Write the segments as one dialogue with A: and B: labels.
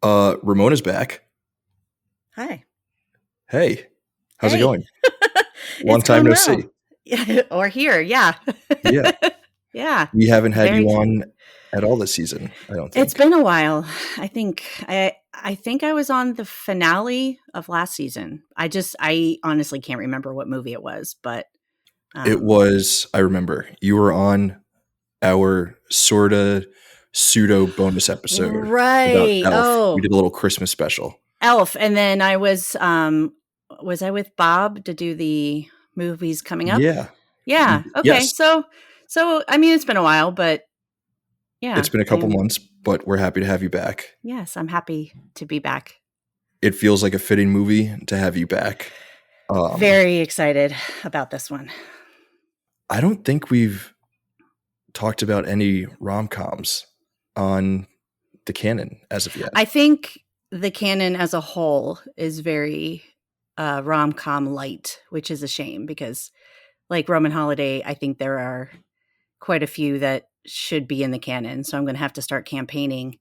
A: Ramona's back.
B: Hi.
A: Hey, how's it
B: Hey.
A: going? Long
B: It's
A: time
B: going
A: no
B: well.
A: see.
B: Yeah, or here, yeah.
A: Yeah,
B: Yeah,
A: we haven't had
B: very
A: you
B: excited.
A: on at all this season, I don't
B: It's
A: think.
B: been a while. I think I was on the finale of last season. I honestly can't remember what movie it was, but
A: It
B: um
A: was, I remember, you were on our sorta pseudo bonus episode about
B: right.
A: Elf. We
B: Oh,
A: did a little Christmas special.
B: Elf. And then I was I with Bob to do the movies coming up?
A: Yeah.
B: Yeah. Okay.
A: Yes,
B: So I mean it's been a while, but
A: it's
B: yeah,
A: been a couple months, but we're happy to have you back.
B: yes, I'm happy to be back.
A: It feels like a fitting movie to have you back.
B: Very excited about this one.
A: I don't think we've talked about any rom-coms on the canon as of yet.
B: I think the canon as a whole is very rom-com light, which is a shame because like Roman Holiday, I think there are quite a few that should be in the canon. So I'm going to have to start campaigning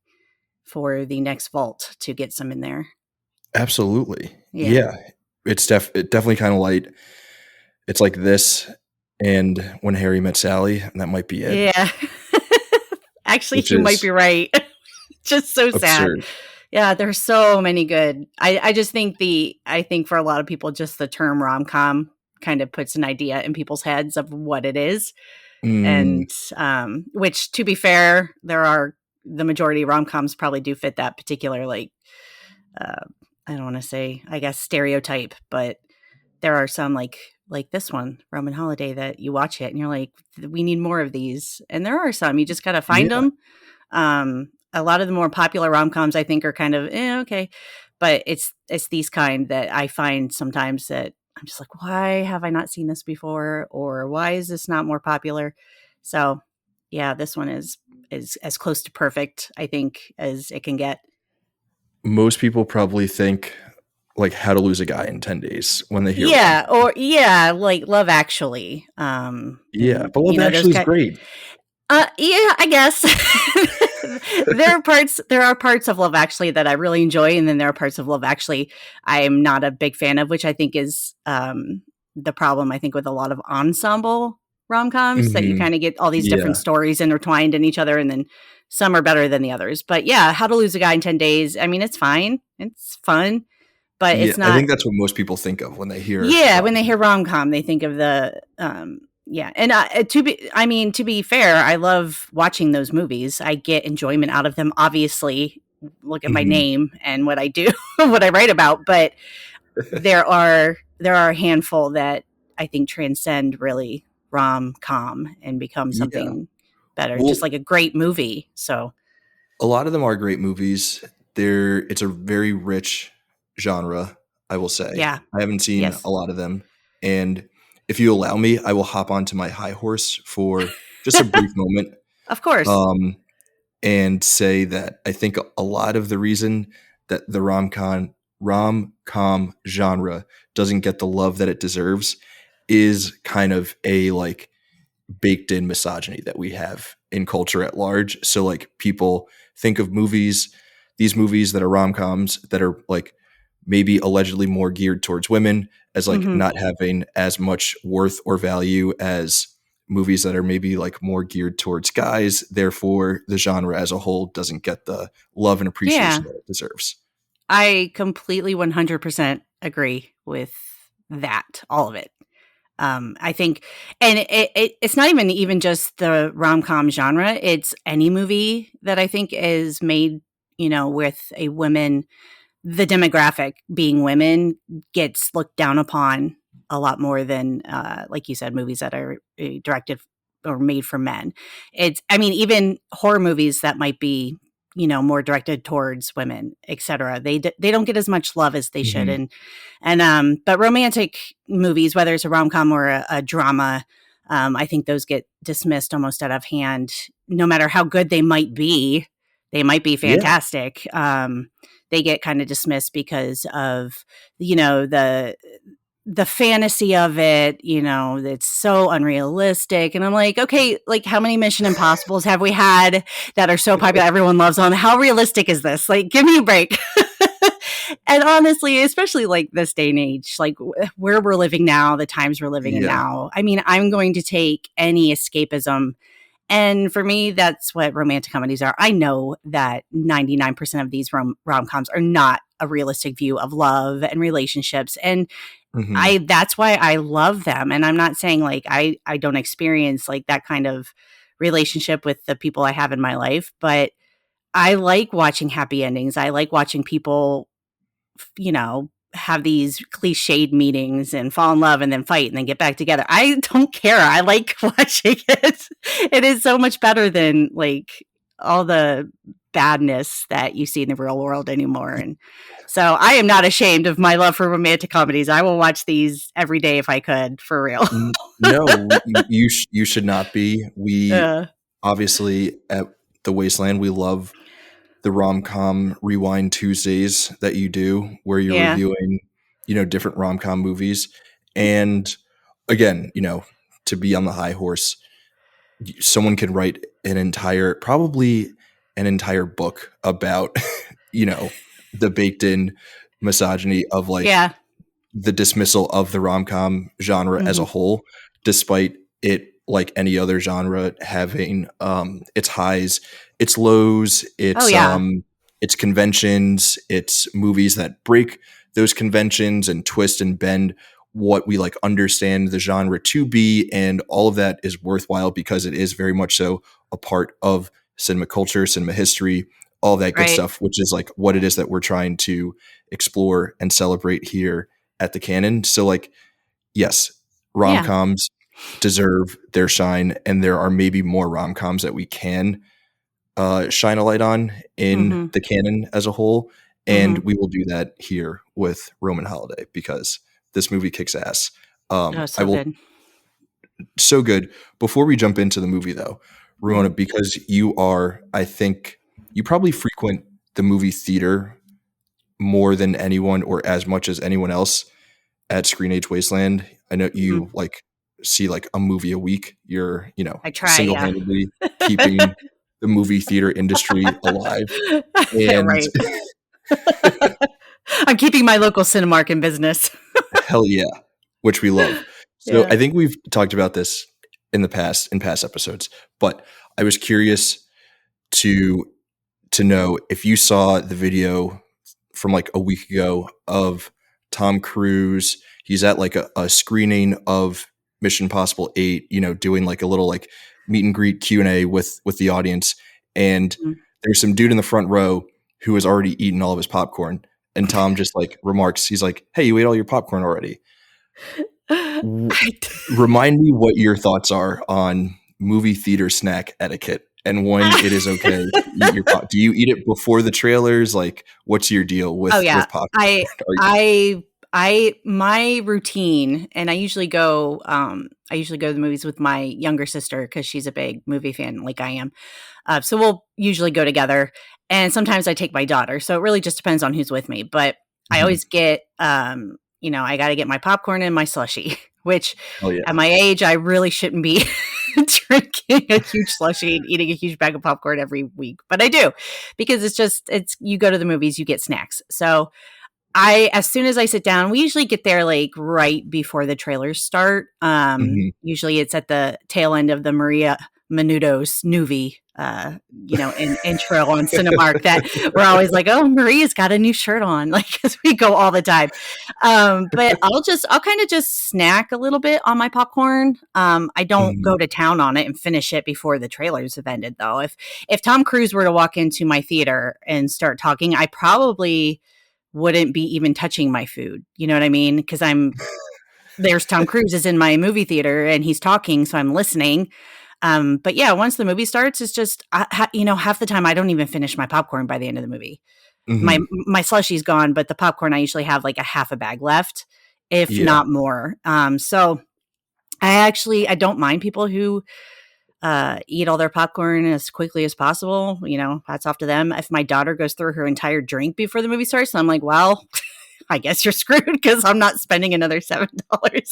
B: for the next vault to get some in there.
A: Absolutely.
B: Yeah.
A: Yeah. It definitely kind of light. It's like this and When Harry Met Sally, and that might be it,
B: Yeah. Actually,
A: which
B: you might
A: is
B: be right. Just so sad.
A: absurd.
B: Yeah, there's so many good. I just think I think for a lot of people, just the term rom com kind of puts an idea in people's heads of what it is.
A: Mm,
B: And which to be fair, there are the majority of rom coms probably do fit that particular like uh I don't want to say I guess stereotype, but there are some like this one, Roman Holiday, that you watch it and you're like, we need more of these. And there are some, you just gotta find
A: yeah.
B: them. A lot of the more popular rom-coms I think are kind of okay, but it's these kind that I find sometimes that I'm just like, why have I not seen this before, or why is this not more popular? So, yeah, this one is as close to perfect I think as it can get.
A: Most people probably think like How to Lose a Guy in 10 Days when they hear
B: Yeah,
A: rom-com.
B: or yeah, like Love Actually.
A: Yeah,
B: And
A: but Love
B: those
A: Actually is
B: kind.
A: great.
B: Yeah, I guess. There are parts of Love Actually that I really enjoy, and then there are parts of Love Actually I am not a big fan of, which I think is the problem I think with a lot of ensemble rom-coms, that you
A: Mhm.
B: kind of get all these different
A: Yeah.
B: stories intertwined in each other, and then some are better than the others. But yeah, How to Lose a Guy in 10 Days, I mean, it's fine. It's fun, but
A: Yeah,
B: it's
A: I
B: not.
A: think that's what most people think of when they hear
B: Yeah, when they
A: rom-com.
B: hear rom-com, they think of the yeah. And to be fair, I love watching those movies. I get enjoyment out of them. Obviously, look at my
A: Mhm.
B: name and what I do, what I write about, but there are a handful that I think transcend really rom-com and become
A: Yeah.
B: something better, just
A: Well,
B: like a great movie. So,
A: a lot of them are great movies. It's a very rich genre, I will say.
B: yeah.
A: I haven't seen
B: Yes.
A: a lot of them, and if you allow me, I will hop onto my high horse for just a brief moment,
B: Of course.
A: um, and say that I think a lot of the reason that the rom-com genre doesn't get the love that it deserves is kind of a, like, baked in misogyny that we have in culture at large. So like people think of these movies that are rom-coms that are like maybe allegedly more geared towards women as like
B: Mhm.
A: not having as much worth or value as movies that are maybe like more geared towards guys. Therefore, the genre as a whole doesn't get the love and
B: Yeah.
A: appreciation that it deserves.
B: I completely 100% agree with that, all of it. I think, and it's not even just the rom com genre. It's any movie that I think is made, with a woman, the demographic being women gets looked down upon a lot more than, like you said, movies that are directed or made for men. I mean, even horror movies that might be, more directed towards women, etc. They don't get as much love as they should.
A: Mhm.
B: But romantic movies, whether it's a rom com or a drama, I think those get dismissed almost out of hand. No matter how good they might be
A: Yeah.
B: fantastic. They get kind of dismissed because of the the fantasy of it, you know, it's so unrealistic. And I'm like, okay, like how many Mission Impossibles have we had that are so popular? Everyone loves them. How realistic is this? Like, give me a break. And honestly, especially like this day and age, like where we're living now, the times we're living in
A: Yeah.
B: now, I mean, I'm going to take any escapism. And for me, that's what romantic comedies are. I know that 99% of these rom-coms are not a realistic view of love and relationships. And
A: Hmm.
B: that's why I love them. And I'm not saying like I don't experience like that kind of relationship with the people I have in my life, but I like watching happy endings. I like watching people, you know, have these cliched meetings and fall in love and then fight and then get back together. I don't care. I like watching it. It is so much better than like all the badness that you see in the real world anymore. And so I am not ashamed of my love for romantic comedies. I will watch these every day if I could, for real.
A: No, you should not be. We
B: uh,
A: obviously at the Wasteland, we love the rom-com rewind Tuesdays that you do where you're
B: yeah.
A: reviewing, different rom-com movies. And again, to be on the high horse, someone can write probably an entire book about, the baked in misogyny of like
B: Yeah.
A: the dismissal of the rom-com genre as
B: Hmm.
A: a whole, despite it, like any other genre, having its highs, its lows,
B: Oh, yeah.
A: its conventions, its movies that break those conventions and twist and bend what we like understand the genre to be, and all of that is worthwhile because it is very much so a part of cinema culture, cinema history, all that good
B: Right.
A: stuff, which is like what it is that we're trying to explore and celebrate here at the Canon. So like, yes,
B: Yeah.
A: rom-coms deserve their shine, and there are maybe more rom-coms that we can shine a light on in
B: Hmm.
A: the Canon as a whole. And
B: Hmm.
A: we will do that here with Roman Holiday because this movie kicks ass.
B: Oh,
A: I
B: so
A: will
B: good.
A: so good. Before we jump into the movie though, Ramona,
B: Mhm.
A: because I think you probably frequent the movie theater more than anyone or as much as anyone else at Screen Age Wasteland. I know you
B: Mhm.
A: like see like a movie a week. You're,
B: I try, yeah.
A: single-handedly keeping the movie theater industry alive. And
B: Right. I'm keeping my local Cinemark in business.
A: hell yeah, which we love. So
B: Yeah.
A: I think we've talked about this in past episodes, but I was curious to know if you saw the video from like a week ago of Tom Cruise. He's at like a screening of Mission Impossible 8, doing like a little like meet and greet Q&A with the audience. And
B: Mm.
A: there's some dude in the front row who has already eaten all of his popcorn. And Tom just like remarks, he's like, "Hey, you ate all your popcorn already." W-
B: I
A: Remind me what your thoughts are on movie theater snack etiquette and when it is okay to eat your pop. Do you eat it before the trailers? Like, what's your deal
B: Oh,
A: with
B: yeah.
A: popcorn?
B: I
A: Are you,
B: I my routine, and I usually go to the movies with my younger sister because she's a big movie fan like I am. So we'll usually go together, and sometimes I take my daughter. So it really just depends on who's with me. But I
A: Mhm.
B: always get, I got to get my popcorn and my slushy, which
A: Oh yeah.
B: at my age, I really shouldn't be drinking a huge slushy and eating a huge bag of popcorn every week. But I do because you go to the movies, you get snacks. So as soon as I sit down, we usually get there like right before the trailers start.
A: Mhm.
B: Usually it's at the tail end of the Maria Menounos movie, intro on Cinemark that we're always like, oh, Maria's got a new shirt on, like, because we go all the time. But I'll kind of just snack a little bit on my popcorn. I don't
A: Mhm.
B: go to town on it and finish it before the trailers have ended, though. If Tom Cruise were to walk into my theater and start talking, I probably wouldn't be even touching my food. You know what I mean? Because there's Tom Cruise is in my movie theater and he's talking, so I'm listening. But yeah, once the movie starts, it's just half the time I don't even finish my popcorn by the end of the movie. My
A: Mhm.
B: my slushie's gone, but the popcorn I usually have like a half a bag left, if
A: Yeah.
B: not more. So I don't mind people who eat all their popcorn as quickly as possible. Hats off to them. If my daughter goes through her entire drink before the movie starts, I'm like, well, I guess you're screwed because I'm not spending another $7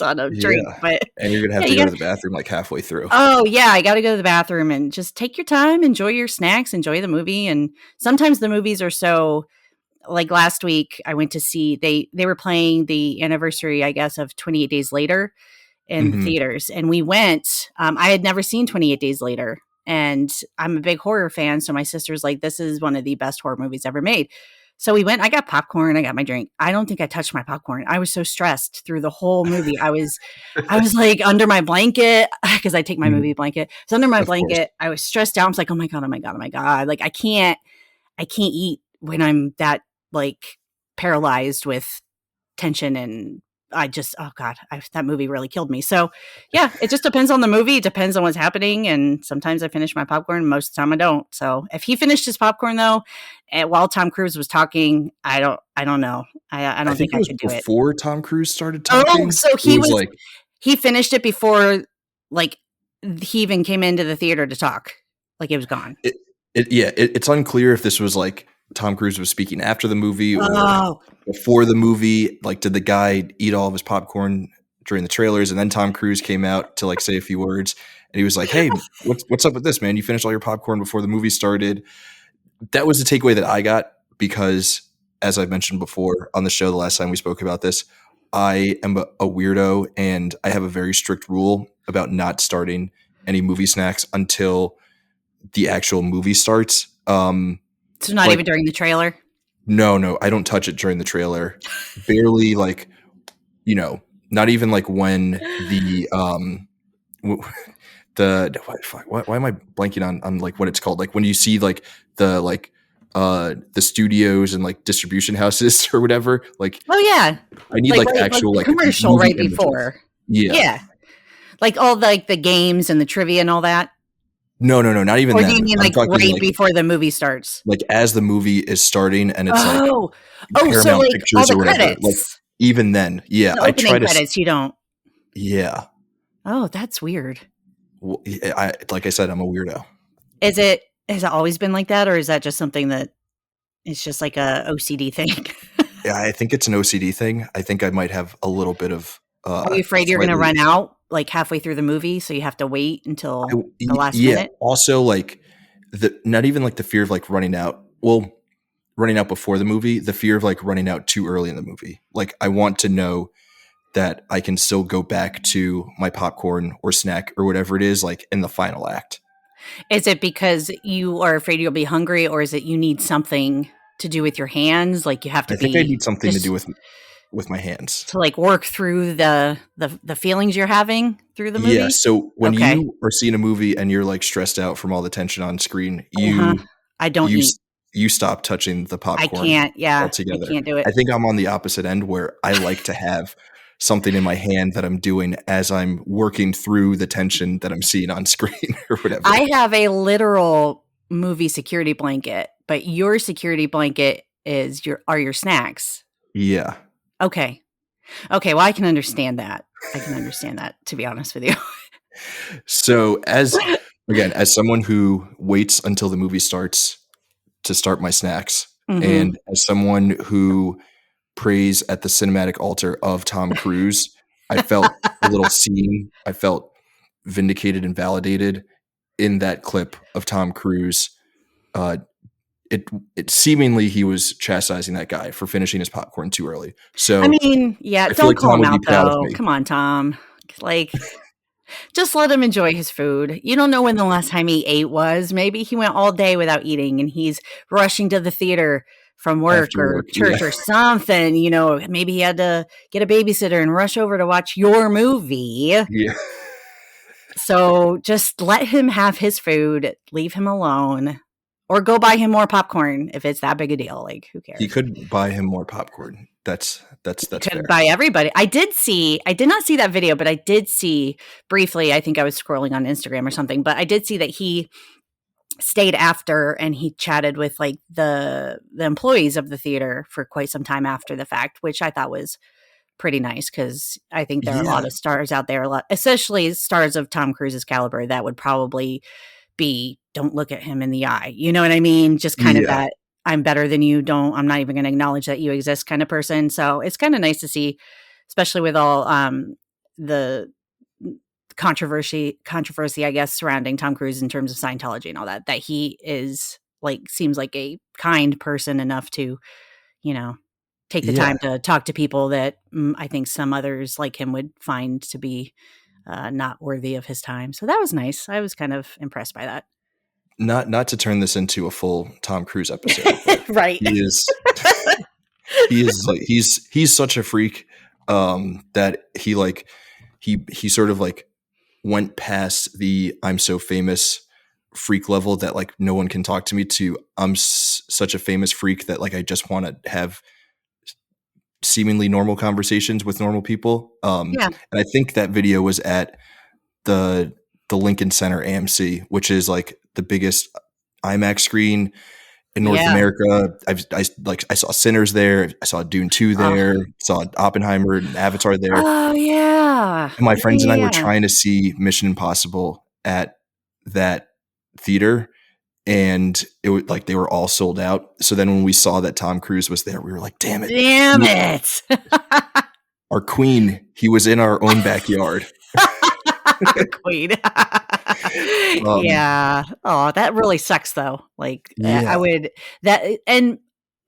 B: on a drink.
A: Yeah.
B: But
A: And you're gonna have
B: yeah,
A: to
B: you
A: go to
B: got.
A: the bathroom like halfway through.
B: Oh yeah, I got to go to the bathroom and just take your time, enjoy your snacks, enjoy the movie. And sometimes the movies are so, like last week I went to see, they were playing the anniversary, I guess, of 28 Days Later in the
A: Hmm.
B: theaters, and we went. I had never seen 28 Days Later, and I'm a big horror fan, so my sister's like, this is one of the best horror movies ever made. So we went. I got popcorn, I got my drink. I don't think I touched my popcorn. I was so stressed through the whole movie. I was like under my blanket because I take my movie blanket. So under my
A: Of course.
B: blanket, I was stressed out. I was like, oh my god, oh my god, oh my god. Like I can't eat when I'm that like paralyzed with tension. And I just, oh god, that movie really killed me. So yeah, it just depends on the movie. It depends on what's happening. And sometimes I finish my popcorn. Most of the time I don't. So if he finished his popcorn though, while Tom Cruise was talking, I don't know. I
A: I
B: don't
A: think
B: think
A: it
B: I
A: was
B: could do it.
A: before Tom Cruise started
B: Oh,
A: talking.
B: so
A: It was like,
B: he finished it before, like, he even came into the theater to talk. Like, it was gone.
A: it's unclear if this was like Tom Cruise was speaking after the movie or
B: Oh,
A: before the movie. Like, did the guy eat all of his popcorn during the trailers, and then Tom Cruise came out to like say a few words, and he was like, "Hey, what's up with this, man? You finished all your popcorn before the movie started." That was the takeaway that I got because, as I mentioned before on the show the last time we spoke about this, I am a weirdo, and I have a very strict rule about not starting any movie snacks until the actual movie starts.
B: so not
A: Like,
B: even during the trailer?
A: no, I don't touch it during the trailer. Barely, like, not even like when why am I blanking on like what it's called? Like when you see like the studios and like distribution houses or whatever. Like,
B: Oh, yeah.
A: I need
B: Like,
A: like
B: right, like
A: actual
B: the
A: like
B: commercial
A: movie
B: right
A: images.
B: before.
A: Yeah.
B: Yeah. Like all the games and the trivia and all that?
A: No, not even
B: Or do
A: then.
B: you mean
A: I'm
B: like
A: talking
B: right
A: like
B: before the movie starts?
A: as the movie is starting and it's like
B: Oh. Oh, so
A: Paramount
B: like all
A: Pictures
B: the
A: or whatever. Like
B: credits.
A: even then, yeah,
B: The
A: I
B: opening
A: try to.
B: credits, you don't.
A: Yeah,
B: Oh, that's weird.
A: like I said, I'm a weirdo.
B: Has it always been like that, or is that just something that it's just like a OCD thing?
A: Yeah, I think it's an OCD thing. I think I might have a little bit of
B: Are you afraid you're gonna
A: slightly.
B: run out, like, halfway through the movie, so you have to wait until the last
A: Yeah.
B: minute?
A: Also, like not even like the fear of like running out. Well, running out before the movie, the fear of like running out too early in the movie. Like I want to know that I can still go back to my popcorn or snack or whatever it is, like in the final act.
B: Is it because you are afraid you'll be hungry, or is it you need something to do with your hands? Like, you have to
A: I think I
B: be
A: need something to do
B: just
A: with my hands.
B: to, like, work through the feelings you're having through the
A: Yeah.
B: movie?
A: So when
B: Okay.
A: you are seeing a movie and you're like stressed out from all the tension on screen,
B: Uh-huh. I don't
A: you
B: eat.
A: you stop touching the
B: I
A: popcorn
B: can't. Yeah, I
A: altogether.
B: can't do
A: I
B: it.
A: think I'm on the opposite end where I like to have something in my hand that I'm doing as I'm working through the tension that I'm seeing on screen or whatever.
B: I have a literal movie security blanket, but your security blanket are your snacks.
A: Yeah.
B: Okay. Okay, well, I can understand that. To be honest with you.
A: So as someone who waits until the movie starts to start my snacks,
B: Mhm.
A: and as someone who prays at the cinematic altar of Tom Cruise, I felt a little seen. I felt vindicated and validated in that clip of Tom Cruise. It seemingly he was chastising that guy for finishing his popcorn too early. So
B: I mean, yeah,
A: I feel
B: don't
A: like
B: call
A: Tom
B: him
A: would be
B: out
A: proud of
B: though.
A: me.
B: Come on, Tom. Like, just let him enjoy his food. You don't know when the last time he ate was. Maybe he went all day without eating and he's rushing to the theater from work
A: After
B: or
A: work,
B: church
A: yeah.
B: or something. Maybe he had to get a babysitter and rush over to watch your movie.
A: Yeah.
B: So just let him have his food, leave him alone, or go buy him more popcorn if it's that big a deal. Like, who cares?
A: He could buy him more popcorn. That's
B: Could
A: fair.
B: buy everybody. I did not see that video, but I did see briefly, I think I was scrolling on Instagram or something, but I did see that he stayed after and he chatted with like the employees of the theater for quite some time after the fact, which I thought was pretty nice because I think there are a lot
A: Yeah.
B: of stars out there, especially stars of Tom Cruise's caliber, that would probably be, don't look at him in the eye. You know what I mean? Just kind of
A: Yeah.
B: that, I'm better than you. I'm not even going to acknowledge that you exist kind of person. So it's kind of nice to see, especially with all the controversy, I guess, surrounding Tom Cruise in terms of Scientology and all that, that he is like, seems like a kind person enough to, you know, take the
A: Yeah.
B: time to talk to people that I think some others like him would find to be not worthy of his time. So that was nice. I was kind of impressed by that.
A: Not to turn this into a full Tom Cruise episode, but
B: Right.
A: he is he is like he's such a freak that he sort of like went past the I'm so famous freak level that like no one can talk to me to I'm such a famous freak that like I just want to have seemingly normal conversations with normal people.
B: Yeah.
A: And I think that video was at the Lincoln Center AMC, which is like the biggest IMAX screen in North
B: Yeah.
A: America. I saw Sinners there. I saw Dune 2
B: Oh.
A: there. Saw Oppenheimer and Avatar there.
B: Oh yeah.
A: And my friends and I were
B: Yeah.
A: trying to see Mission Impossible at that theater, and it was like they were all sold out. So then when we saw that Tom Cruise was there, we were like, damn it.
B: Damn it.
A: Our queen, he was in our own backyard.
B: Queen. Yeah. Oh, that really sucks though. Like
A: Yeah.
B: I would that and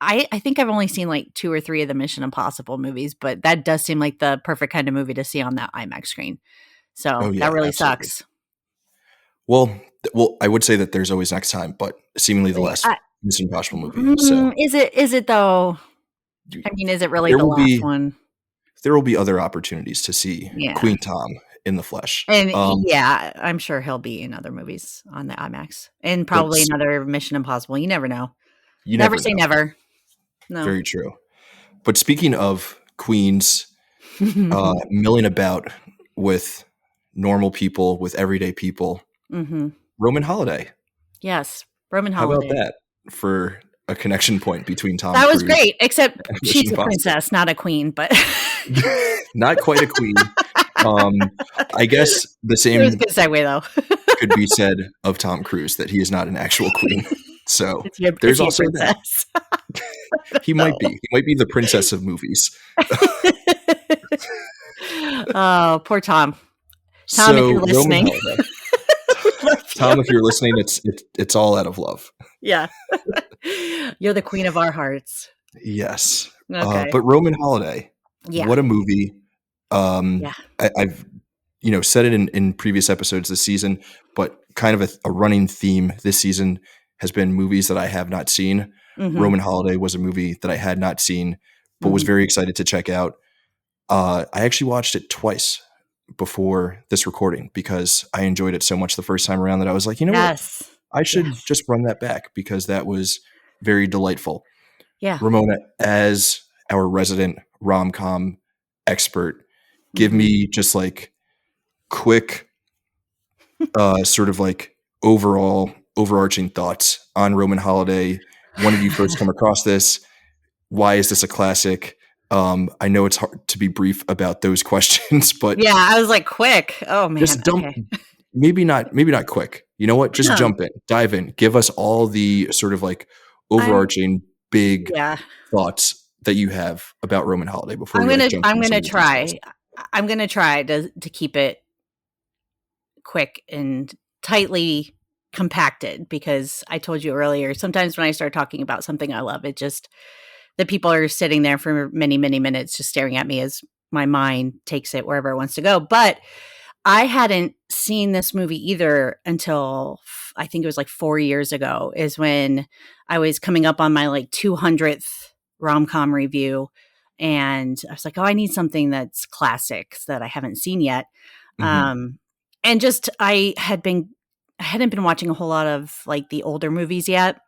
B: I think I've only seen like 2 or 3 of the Mission Impossible movies, but that does seem like the perfect kind of movie to see on that IMAX screen. So
A: Oh, yeah,
B: that really
A: absolutely.
B: sucks.
A: Well, I would say that there's always next time, but seemingly the last Mission Impossible movie. So
B: Is it though? I mean, is it really
A: there
B: the
A: will
B: last one?
A: there will be other opportunities to see
B: Yeah.
A: Queen Tom in the flesh.
B: And yeah, I'm sure he'll be in other movies on the IMAX and probably another Mission Impossible. You never know.
A: You
B: Never say
A: know.
B: never. No.
A: Very true. But speaking of queens, milling about with normal people, with everyday people, Roman Holiday.
B: Yes, Roman
A: How
B: Holiday.
A: about that for a connection point between Tom
B: That was
A: Cruise
B: great, except
A: and
B: she's
A: Mission
B: a princess, not a queen, but
A: Not quite a queen. I guess the
B: it was
A: same
B: a good segue though.
A: could be said of Tom Cruise, that he is not an actual queen. So
B: Is he a
A: also that.
B: princess?
A: He might be. He might be the princess of movies.
B: Oh, poor Tom. Tom,
A: So
B: if you're listening.
A: Tom, if you're listening, it's all out of love.
B: Yeah. You're the queen of our hearts.
A: Yes.
B: Okay.
A: But Roman Holiday.
B: Yeah.
A: What a movie.
B: Yeah.
A: I've said it in previous episodes this season, but kind of a running theme this season has been movies that I have not seen. Roman Holiday was a movie that I had not seen, but was very excited to check out. I actually watched it twice before this recording because I enjoyed it so much the first time around that I was like, you know what? I should just run that back because that was very delightful.
B: Yeah.
A: Romona, as our resident rom-com expert, give me just like quick sort of like overarching thoughts on Roman Holiday. When did you first come across this? Why is this a classic? I know it's hard to be brief about those questions, but
B: yeah, I was like, quick. Oh man,
A: just maybe not quick. You know what? Just jump in, dive in, give us all the sort of like overarching big thoughts that you have about Roman Holiday before
B: I'm gonna try to keep it quick and tightly compacted, because I told you earlier, sometimes when I start talking about something I love, it just, the people are sitting there for many, many minutes just staring at me as my mind takes it wherever it wants to go. But I hadn't seen this movie either until I think it was like 4 years ago, is when I was coming up on my like 200th rom-com review. And I was like, oh, I need something that's classics that I haven't seen yet. And just, I hadn't been watching a whole lot of like the older movies yet,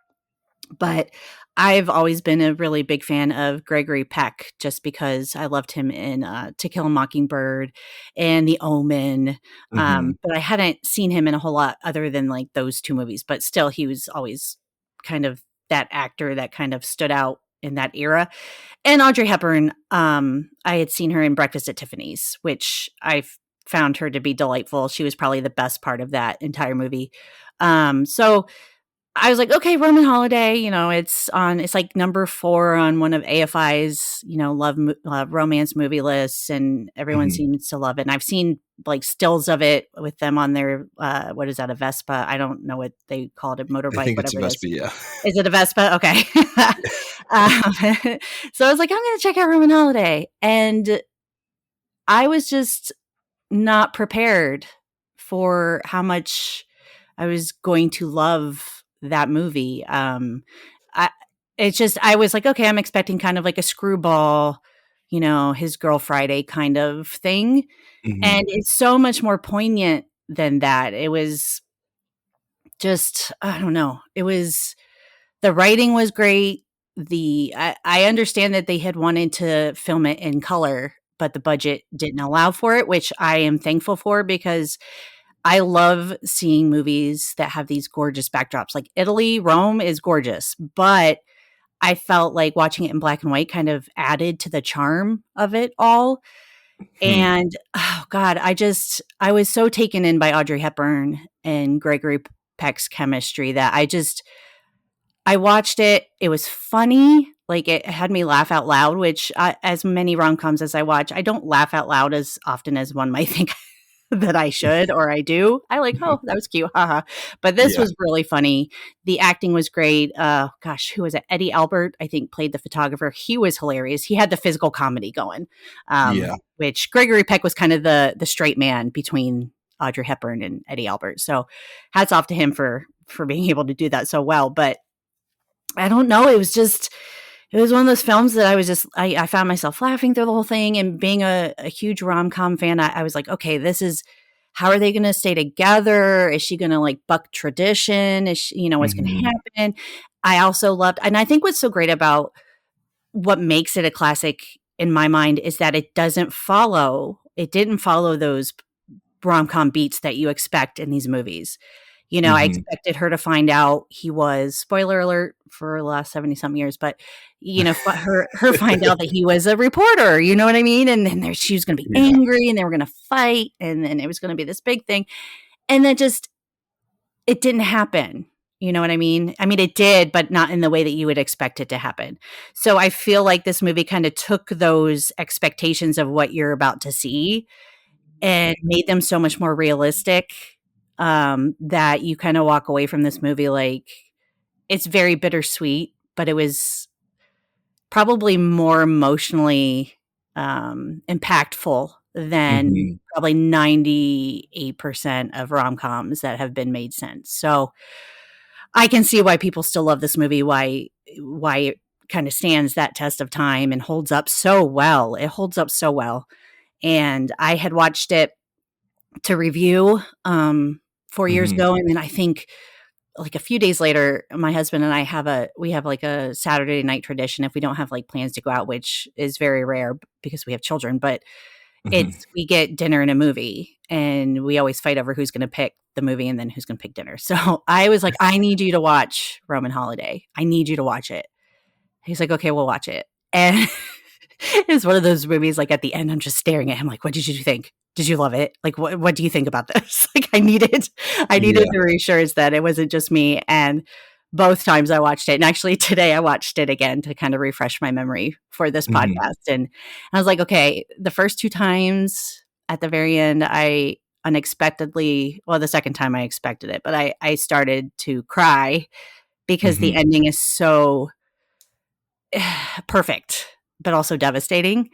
B: but I've always been a really big fan of Gregory Peck just because I loved him in To Kill a Mockingbird and The Omen. But I hadn't seen him in a whole lot other than like those 2 movies, but still he was always kind of that actor that kind of stood out in that era. And Audrey Hepburn, I had seen her in Breakfast at Tiffany's, which I've found her to be delightful. She was probably the best part of that entire movie. So I was like, okay, Roman Holiday, it's like number 4 on one of AFI's, romance movie lists, and everyone
A: Mhm.
B: seems to love it. And I've seen like stills of it with them on their, what is that, a Vespa? I don't know what they call it, a
A: I
B: motorbike,
A: think it's a
B: whatever it is.
A: Vespa, yeah.
B: Is it a Vespa? Okay. um, so I was like, I'm going to check out Roman Holiday. And I was just not prepared for how much I was going to love that movie. I I was like, okay, I'm expecting kind of like a screwball, his girl Friday kind of thing. And
A: Mhm.
B: it's so much more poignant than that. It was just, I don't know. It was, the writing was great. I understand that they had wanted to film it in color, but the budget didn't allow for it, which I am thankful for, because I love seeing movies that have these gorgeous backdrops. Like Italy, Rome is gorgeous, but I felt like watching it in black and white kind of added to the charm of it all.
A: Hmm.
B: And oh God, I was so taken in by Audrey Hepburn and Gregory Peck's chemistry that I watched it. It was funny. Like, it had me laugh out loud, which, as many rom coms as I watch, I don't laugh out loud as often as one might think that I should, or I do. I like, oh, that was cute, haha. But this
A: Yeah.
B: was really funny. The acting was great. Gosh, who was it? Eddie Albert, I think, played the photographer. He was hilarious. He had the physical comedy going,
A: Yeah.
B: which Gregory Peck was kind of the straight man between Audrey Hepburn and Eddie Albert. So, hats off to him for being able to do that so well. But I don't know. It was one of those films that I found myself laughing through the whole thing, and being a huge rom com fan, I was like, okay, how are they going to stay together? Is she going to like buck tradition? What's going to
A: Mhm.
B: happen? I also loved, and I think what's so great about what makes it a classic in my mind is that it didn't follow those rom-com beats that you expect in these movies. I
A: Mhm.
B: expected her to find out he was, spoiler alert for the last 70 something years, but her find out that he was a reporter, you know what I mean? And then she was going to be
A: Yeah.
B: angry, and they were going to fight, and then it was going to be this big thing. And then just, it didn't happen. You know what I mean? I mean, it did, but not in the way that you would expect it to happen. So I feel like this movie kind of took those expectations of what you're about to see and made them so much more realistic, that you kind of walk away from this movie like, it's very bittersweet, but it was probably more emotionally impactful than
A: Mhm.
B: probably 98% of rom-coms that have been made since. So I can see why people still love this movie, why it kind of stands that test of time and holds up so well. It holds up so well. And I had watched it to review 4 years
A: Mhm.
B: ago, and then I think like a few days later, my husband and I we have like a Saturday night tradition if we don't have like plans to go out, which is very rare because we have children, but
A: Mhm.
B: it's we get dinner and a movie, and we always fight over who's going to pick the movie and then who's going to pick dinner. So I was like, I need you to watch Roman Holiday. I need you to watch it. He's like, okay, we'll watch it. And it's one of those movies, like, at the end, I'm just staring at him like, "What did you think? Did you love it? Like, what do you think about this?" Like, I needed
A: Yeah.
B: the reassurance that it wasn't just me, and both times I watched it, and actually today I watched it again to kind of refresh my memory for this
A: Mhm.
B: podcast, and I was like, "Okay, the first 2 times at the very end, I unexpectedly, well, the second time I expected it, but I started to cry because the
A: Mhm.
B: ending is so perfect, but also devastating."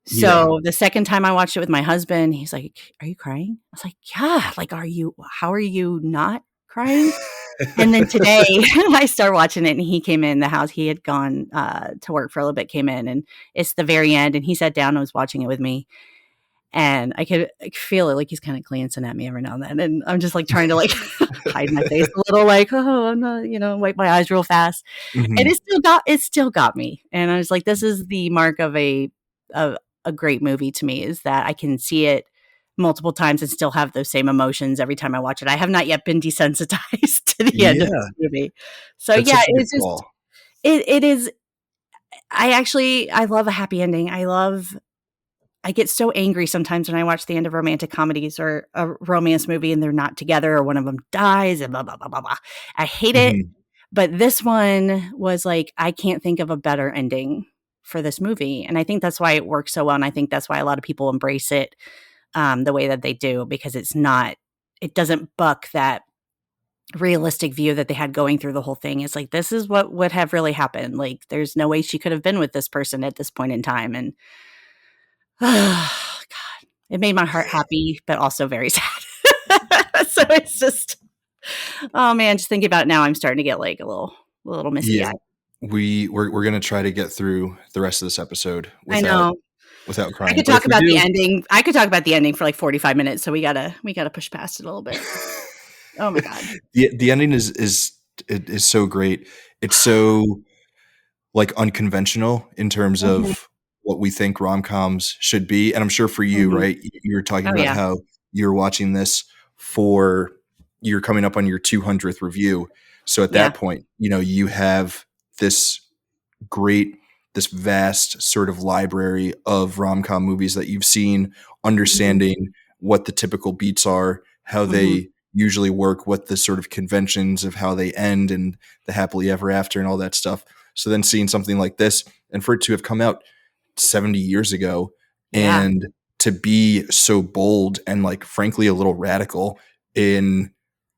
A: Yeah.
B: So, the second time I watched it with my husband, he's like, "Are you crying?" I was like, "Yeah, like, how are you not crying?" And then today, I started watching it, and he came in the house. He had gone, to work for a little bit, came in, and it's the very end, and he sat down and was watching it with me, and I could feel it, like, he's kinda glancing at me every now and then, and I'm just, like, trying to, like, hide my face a little, like, "Oh, I'm not," wipe my eyes real fast. And
A: Mhm.
B: it still got me, and I was like, "This is the mark of a great movie to me, is that I can see it multiple times and still have those same emotions every time I watch it." I have not yet been desensitized to the end of
A: Yeah.
B: this movie. So,
A: That's
B: yeah,
A: such a good
B: it's just
A: call.
B: it is I love a happy ending. I get so angry sometimes when I watch the end of romantic comedies or a romance movie and they're not together, or one of them dies and blah, blah, blah, blah, blah. I hate it.
A: Mhm.
B: But this one was like, I can't think of a better ending for this movie. And I think that's why it works so well. And I think that's why a lot of people embrace it the way that they do, because it doesn't buck that realistic view that they had going through the whole thing. It's like, this is what would have really happened. Like, there's no way she could have been with this person at this point in time. And God, it made my heart happy, but also very sad. So it's just, oh man, just thinking about it now, I'm starting to get like a little misty
A: Yeah.
B: eyed.
A: We're gonna try to get through the rest of this episode
B: I
A: without
B: know. I
A: crying.
B: could
A: But
B: talk
A: if we
B: about the
A: do,
B: ending. I could talk about the ending for like 45 minutes. So we gotta push past it a little bit. Oh my God.
A: the ending is so great. It's so like unconventional in terms
B: Mhm,
A: of what we think rom-coms should be. And I'm sure for you,
B: mhm.
A: right? You were talking
B: Oh
A: about
B: yeah.
A: how you're watching this for you're coming up on your 200th review. So at
B: Yeah.
A: that point, you know, you have this great, this vast sort of library of rom-com movies that you've seen,
B: Mhm,
A: understanding what the typical beats are, how
B: mhm.
A: they usually work, what the sort of conventions of how they end and the happily ever after and all that stuff. So then seeing something like this and for it to have come out 70 years ago
B: Yeah.
A: and to be so bold and like frankly a little radical in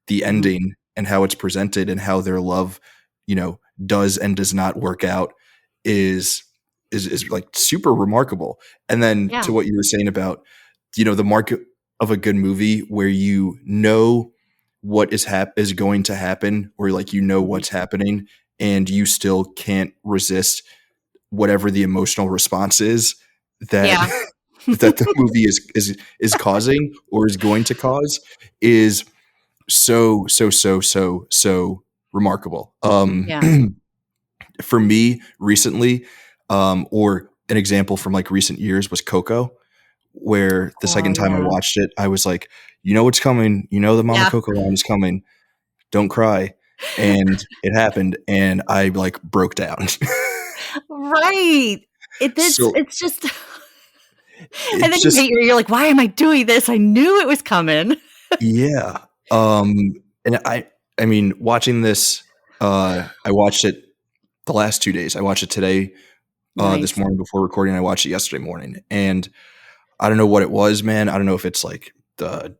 A: the
B: Mhm.
A: ending and how it's presented and how their love, you know, does and does not work out is is like super remarkable. And then
B: Yeah.
A: to what you were saying about, you know, the mark of a good movie where you know what is going to happen, or like you know
B: Mhm.
A: what's happening, and you still can't resist whatever the emotional response is that
B: Yeah.
A: that the movie is causing or is going to cause is so remarkable.
B: Yeah.
A: For me recently, or an example from like recent years was Coco, where the
B: Oh,
A: second time I
B: yeah.
A: watched it, I was like, you know what's coming, you know the Mama
B: Yeah.
A: Coco line is coming, don't cry, and it happened, and I like broke down.
B: Right.
A: So
B: It's just and
A: it's
B: then
A: just
B: you're like, "Why am I doing this? I knew it was coming."
A: yeah, and I mean watching this, I watched it the last 2 days. I watched it today, this
B: Nice.
A: morning before recording. I watched it yesterday morning, and I don't know what it was, man. I don't know if it's like the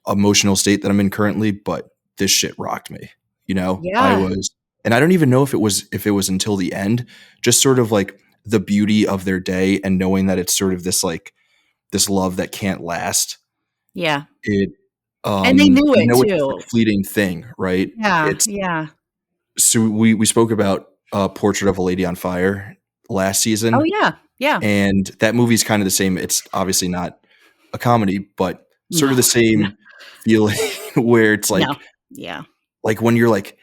A: emotional state that I'm in currently, but this shit rocked me. You know, I
B: Yeah.
A: was, and I don't even know if it was until the end, just sort of like the beauty of their day and knowing that it's sort of this like this love that can't last.
B: Yeah.
A: It,
B: And they knew
A: you
B: it
A: know, it's just
B: too.
A: a fleeting thing, right?
B: Yeah.
A: It's
B: Yeah.
A: so we spoke about Portrait of a Lady on Fire last
B: Oh,
A: season,
B: yeah. Yeah.
A: and that movie's kind of the same. It's obviously not a comedy, but sort of the
B: No. No.
A: same feeling where it's
B: No. Yeah.
A: like when you're like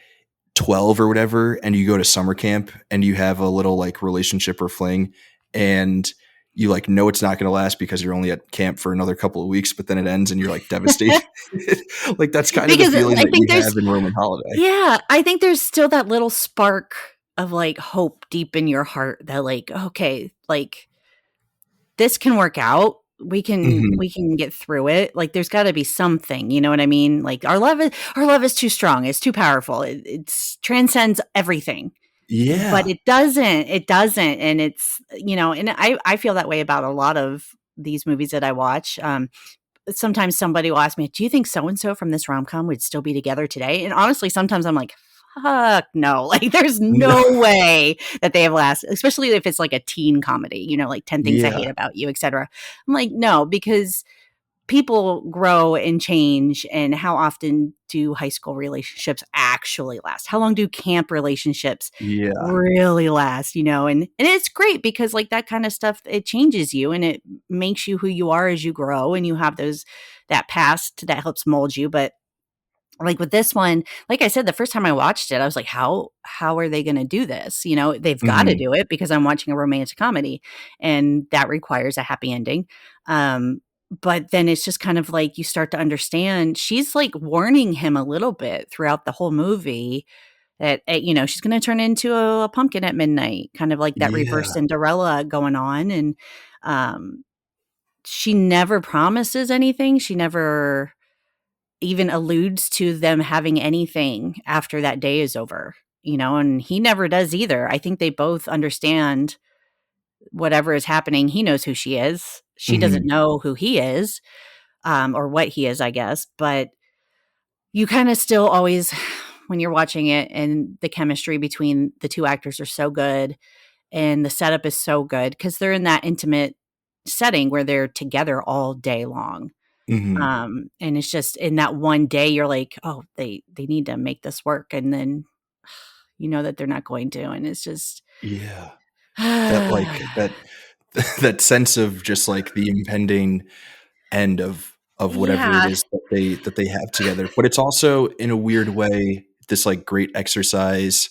A: 12 or whatever and you go to summer camp and you have a little like relationship or fling and you like know it's not going to last because you're only at camp for another couple of weeks, but then it ends and you're like devastated. Like that's kind of the
B: Because
A: feeling
B: I
A: that
B: think
A: you
B: there's
A: have in Roman Holiday.
B: yeah, I think there's still that little spark of, like, hope deep in your heart that, like, "Okay, like, this can work out.
A: Mhm.
B: We can get through it." Like, there's gotta be something, you know what I mean? Like, our love is too strong, it's too powerful, it's transcends everything. But
A: Yeah.
B: it doesn't, and it's you know, and I feel that way about a lot of these movies that I watch, sometimes somebody will ask me, "Do you think so and so from this rom-com would still be together today?" And honestly, sometimes I'm like, "Fuck no." Like, there's
A: No.
B: no way that they have lasted, especially if it's like a teen comedy, you know, like 10 Things I
A: Yeah.
B: Hate About You, etcetera. I'm like, "No," because people grow and change, and how often do high school relationships actually last? How long do camp relationships
A: Yeah.
B: really last, you know? And it's great because like that kind of stuff, it changes you and it makes you who you are as you grow and you have those that past that helps mold you. But like with this one, like I said, the first time I watched it, I was like, how are they gonna do this? You know, they've gotta
A: Mhm.
B: do it because I'm watching a romantic comedy and that requires a happy ending. Um, but then it's just kind of like you start to understand she's like warning him a little bit throughout the whole movie that, you know, she's gonna turn into a pumpkin at midnight, kind of like that reverse
A: Yeah.
B: Cinderella going on. And um, she never promises anything. She never even alludes to them having anything after that day is over. and he never does either. I think they both understand whatever is happening. He knows who she is. She doesn't
A: Mhm.
B: know who he is, or what he is, I guess. But you kind of still always, when you're watching it, and the chemistry between the two actors are so good, and the setup is so good because they're in that intimate setting where they're together all day long.
A: Mhm.
B: And it's just in that one day, you're like, oh, they need to make this work, and then you know that they're not going to, and it's just,
A: Yeah. That, like, that that sense of just, like, the impending end of whatever it
B: yeah,
A: is that they have together, but it's also, in a weird way, this, like, great exercise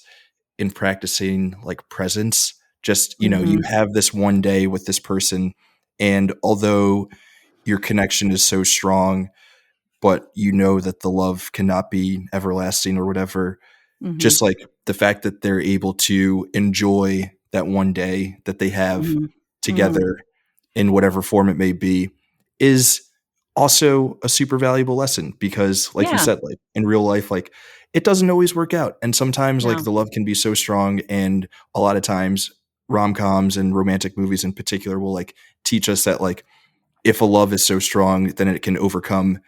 A: in practicing, like, presence. Just, you
B: hmm,
A: have this one day with this person, and although your connection is so strong, but you know that the love cannot be everlasting or whatever,
B: hmm,
A: just, like, the fact that they're able to enjoy that one day that they have
B: hmm, hmm,
A: together in whatever form it may be is also a super valuable lesson because, like you
B: yeah,
A: said, like, in real life, like, it doesn't always work out, and sometimes, like,
B: no,
A: the love can be so strong, and a lot of times, rom-coms and romantic movies in particular will, like, teach us that, like, if a love is so strong, then it can overcome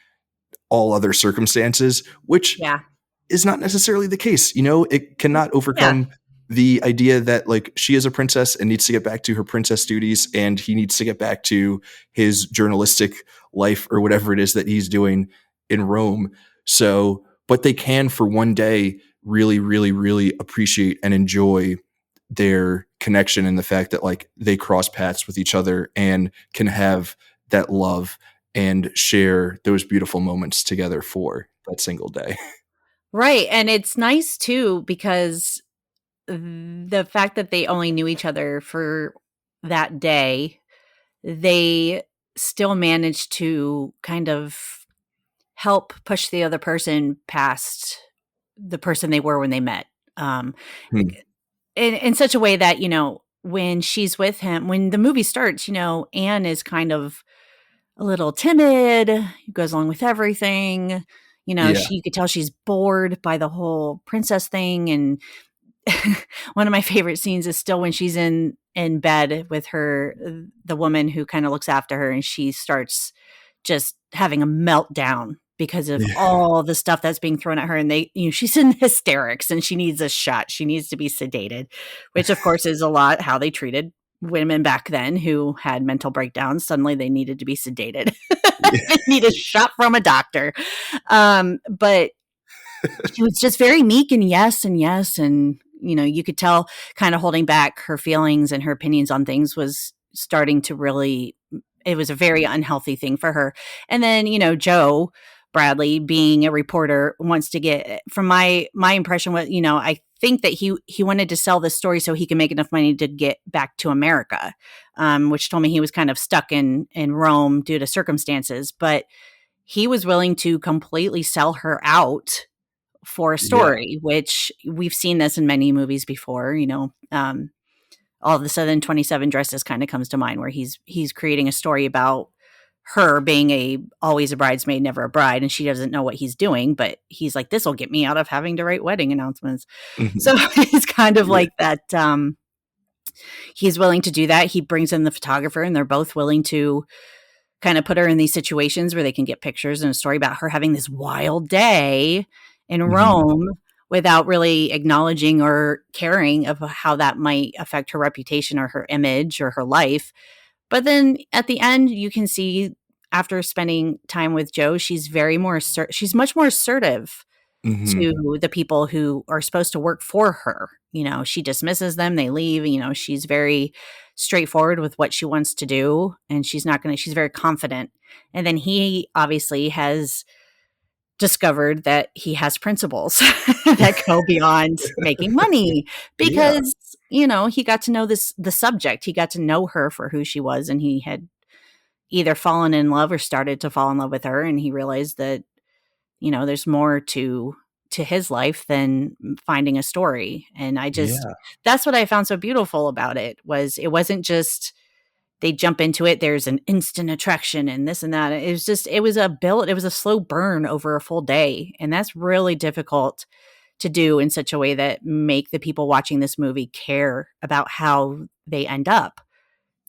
A: all other circumstances, which
B: yeah,
A: is not necessarily the case. It cannot
B: yeah,
A: overcome the idea that, like, she is a princess and needs to get back to her princess duties, and he needs to get back to his journalistic life or whatever it is that he's doing in Rome. So, but they can for one day really, really, really appreciate and enjoy their connection and the fact that, like, they cross paths with each other and can have that love and share those beautiful moments together for that single day.
B: right. And it's nice too because the fact that they only knew each other for that day, they still managed to kind of help push the other person past the person they were when they met. Um,
A: Hmm.
B: in such a way that, when she's with him, when the movie starts, Anne is kind of a little timid, goes along with everything.
A: Yeah.
B: She you could tell she's bored by the whole princess thing. And one of my favorite scenes is still when she's in bed with her, the woman who kind of looks after her, and she starts just having a meltdown because of
A: Yeah.
B: all the stuff that's being thrown at her, and she's in hysterics and she needs a shot. She needs to be sedated, which of course is a lot how they treated women back then who had mental breakdowns. Suddenly they needed to be sedated.
A: Yeah.
B: They need a shot from a doctor. But she was just very meek and yes and yes, and you could tell kind of holding back her feelings and her opinions on things was starting to really, it was a very unhealthy thing for her. And then Joe Bradley, being a reporter, wants to get, from my impression, was, I think that he wanted to sell this story so he could make enough money to get back to America, which told me he was kind of stuck in Rome due to circumstances, but he was willing to completely sell her out for a
A: Yeah.
B: story, which we've seen this in many movies before. All of a sudden, 27 Dresses kind of comes to mind, where he's creating a story about her being always a bridesmaid, never a bride, and she doesn't know what he's doing, but he's like, this will get me out of having to write wedding announcements. So
A: Mhm.
B: he's kind of
A: Yeah.
B: like that. He's willing to do that. He brings in the photographer, and they're both willing to kind of put her in these situations where they can get pictures and a story about her having this wild day in
A: Mhm.
B: Rome without really acknowledging or caring of how that might affect her reputation or her image or her life. But then at the end, you can see, after spending time with Joe, she's much more assertive
A: Mhm.
B: to the people who are supposed to work for her. She dismisses them, they leave. She's very straightforward with what she wants to do, and she's very confident. And then he obviously has discovered that he has principles that go beyond making money
A: Yeah.
B: because, he got to know the subject. He got to know her for who she was, and he had either fallen in love or started to fall in love with her, and he realized that there's more to his life than finding a story. And
A: Yeah.
B: that's what I found so beautiful about it. It wasn't just they jump into it, there's an instant attraction and this and that. It was a slow burn over a full day, and that's really difficult to do in such a way that make the people watching this movie care about how they end up.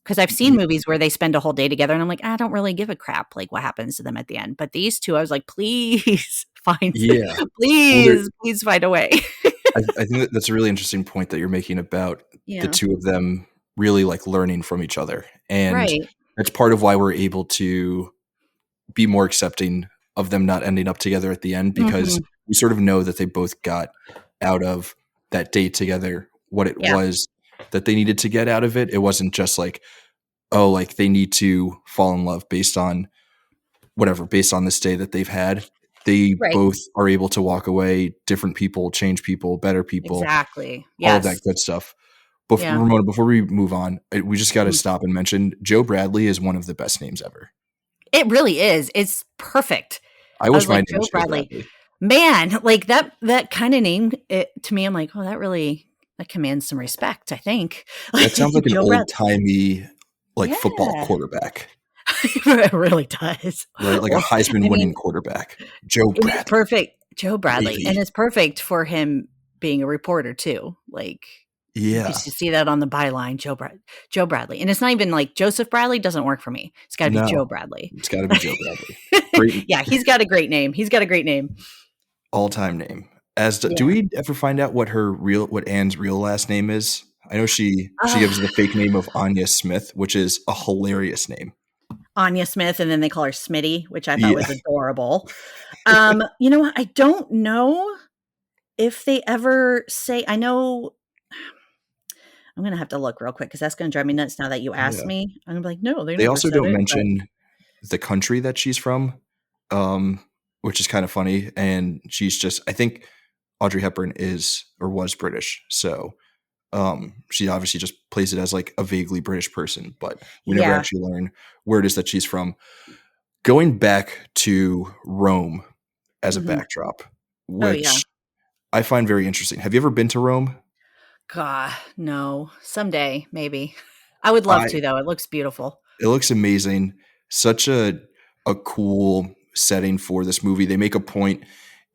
B: Because I've seen
A: Yeah.
B: movies where they spend a whole day together and I'm like, I don't really give a crap like what happens to them at the end. But these two, I was like, please find
A: Yeah. Well,
B: please find a way.
A: I think that's a really interesting point that you're making about the
B: Yeah.
A: two of them really like learning from each other. And
B: Right.
A: that's part of why we're able to be more accepting of them not ending up together at the end, because
B: Mhm.
A: we sort of know that they both got out of that date together what it
B: Yeah.
A: was that they needed to get out of it. It wasn't just like, oh, like they need to fall in love based on whatever, based on this day that they've had. They
B: Right.
A: both are able to walk away, different people, change people, better people,
B: Exactly.
A: all of that
B: Yes.
A: good stuff.
B: Yeah.
A: Ramona, before we move on, we just got to
B: Mhm.
A: stop and mention Joe Bradley is one of the best names ever.
B: It really is. It's perfect.
A: I
B: I
A: wish
B: was
A: my
B: like,
A: name
B: Joe
A: was Joe
B: Bradley.
A: Bradley.
B: Man, like that kind of name it, to me, I'm like, oh, that commands some respect, I think. Like
A: That sounds like an
B: Joe Bradley.
A: old-timey, like, football
B: Yeah.
A: quarterback,
B: It really does.
A: right? Like a
B: Well, I
A: Heisman-winning
B: mean,
A: quarterback. Joe
B: and it's
A: Bradley,
B: perfect. Joe Bradley. And
A: Navy.
B: it's perfect for him being a reporter too. Like you could
A: Yeah.
B: just see that on the byline, Joe Bradley. And it's not even like Joseph Bradley doesn't work for me. It's gotta be
A: No,
B: Joe Bradley.
A: it's gotta be Joe Bradley. Great
B: Yeah, he's got a great name. He's got a great name.
A: all-time name. Do
B: Yeah.
A: we ever find out what Anne's real last name is? I know she
B: Uh,
A: gives the fake name of Anya Smith, which is a hilarious name.
B: Anya Smith, and then they call her Smitty, which I thought
A: Yeah.
B: was adorable. You know what? I don't know if they ever say I know I'm gonna have to look real quick because that's gonna drive me nuts now that you asked
A: Yeah.
B: me. I'm gonna be like, no, they
A: They
B: never
A: also
B: said
A: don't
B: it, but
A: mention the country that she's from, um, which is kind of funny. And she's just, I think Audrey Hepburn is or was British, so she obviously just plays it as like a vaguely British person, but we never
B: yeah.
A: actually learn where it is that she's from. Going back to Rome as a
B: Mhm.
A: backdrop,
B: Oh, yeah.
A: which I find very interesting. Have you ever been to Rome?
B: God, no. Someday, maybe. I would love
A: I
B: to, though. It looks beautiful.
A: It looks amazing. Such a cool setting for this movie. They make a point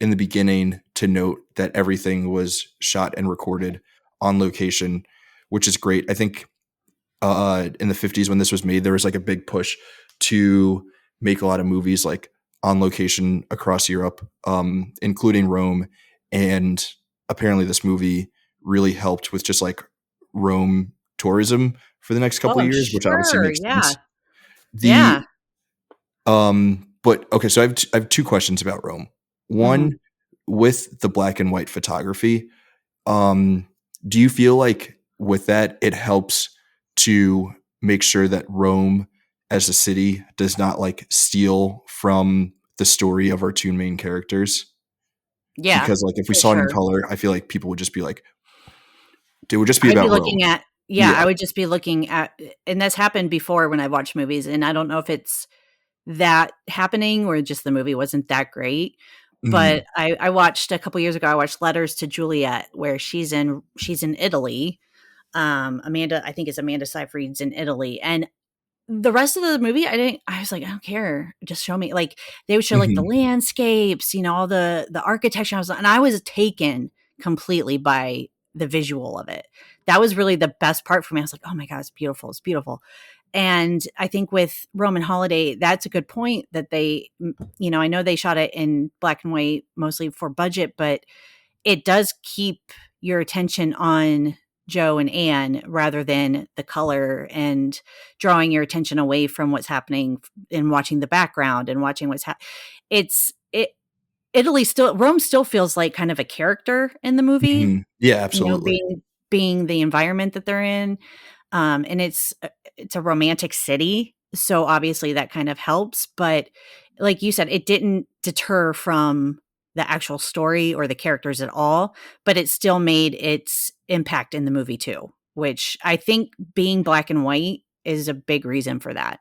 A: in the beginning to note that everything was shot and recorded on location, which is great. I think in the 50s when this was made, there was like a big push to make a lot of movies like on location across Europe, including Rome. And apparently this movie really helped with just like Rome tourism for the next
B: Oh,
A: couple of
B: I'm
A: years, which obviously
B: sure.
A: makes
B: Yeah.
A: sense. The
B: Yeah.
A: but okay, so I have two questions about Rome.
B: Mhm.
A: One, with the black and white photography, um, do you feel like with that it helps to make sure that Rome as a city does not like steal from the story of our two main characters?
B: Yeah,
A: Because like if we
B: for
A: saw it in
B: sure.
A: color, I feel like people would just be like, it would just be
B: I'd be
A: about Rome.
B: looking at yeah,
A: Yeah.
B: I would just be looking at and that's happened before when I watched movies, and I don't know if it's that happening or just the movie wasn't that great. But
A: Mhm.
B: I watched a couple years ago, I watched Letters to Juliet, where she's in Italy. Amanda, I think it's Amanda Seyfried's in Italy, and the rest of the movie, I was like, "I don't care. Just show me." Like, they would show, like, the
A: Mhm.
B: landscapes, all the architecture. I was taken completely by the visual of it. That was really the best part for me. I was like, "Oh my god, it's beautiful. It's beautiful." And I think with Roman Holiday, that's a good point that I know they shot it in black and white mostly for budget, but it does keep your attention on Joe and Anne rather than the color and drawing your attention away from what's happening and watching the background and watching what's happening. It's it Rome still feels like kind of a character in the movie,
A: Mhm. Yeah, absolutely.
B: being the environment that they're in. And it's a romantic city, so obviously that kind of helps, but like you said, it didn't deter from the actual story or the characters at all, but it still made its impact in the movie too, which I think being black and white is a big reason for that.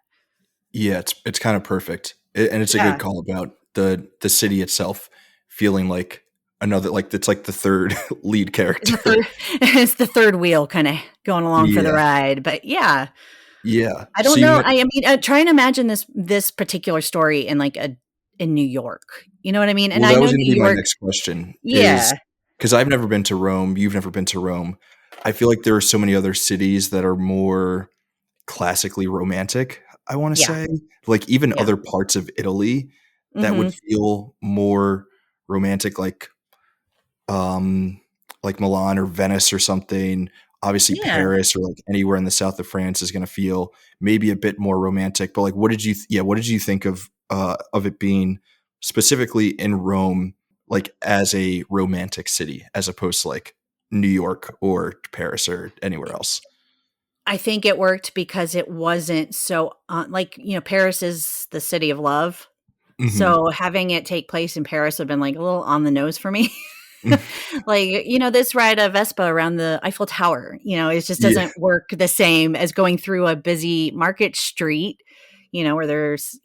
A: Yeah, it's kind of perfect. And it's a good
B: Yeah.
A: call about the city itself feeling like another like it's like the third lead
B: It's the
A: character.
B: third it's the third wheel kinda going along for the
A: Yeah.
B: ride, but yeah.
A: Yeah.
B: I
A: So
B: don't
A: you
B: know.
A: met
B: I mean, try and imagine this particular story in in New York. You know what I mean? And
A: well,
B: I
A: that
B: know
A: was gonna
B: New
A: be my
B: York.
A: next question is
B: Yeah.
A: because I've never been to Rome. You've never been to Rome. I feel like there are so many other cities that are more classically romantic, I wanna
B: Yeah.
A: say. Like, even
B: Yeah.
A: other parts of Italy that would
B: Mhm.
A: feel more romantic, like Milan or Venice or something. Obviously,
B: Yeah.
A: Paris or, like, anywhere in the south of France is gonna feel maybe a bit more romantic, but, like, what did you think of it being specifically in Rome, like, as a romantic city as opposed to, like, New York or Paris or anywhere else?
B: I think it worked because it wasn't so, like, Paris is the city of love.
A: Mhm.
B: So having it take place in Paris would've been, like, a little on the nose for me. Like, this ride a Vespa around the Eiffel Tower, it just
A: Yeah.
B: doesn't work the same as going through a busy market street, where there's,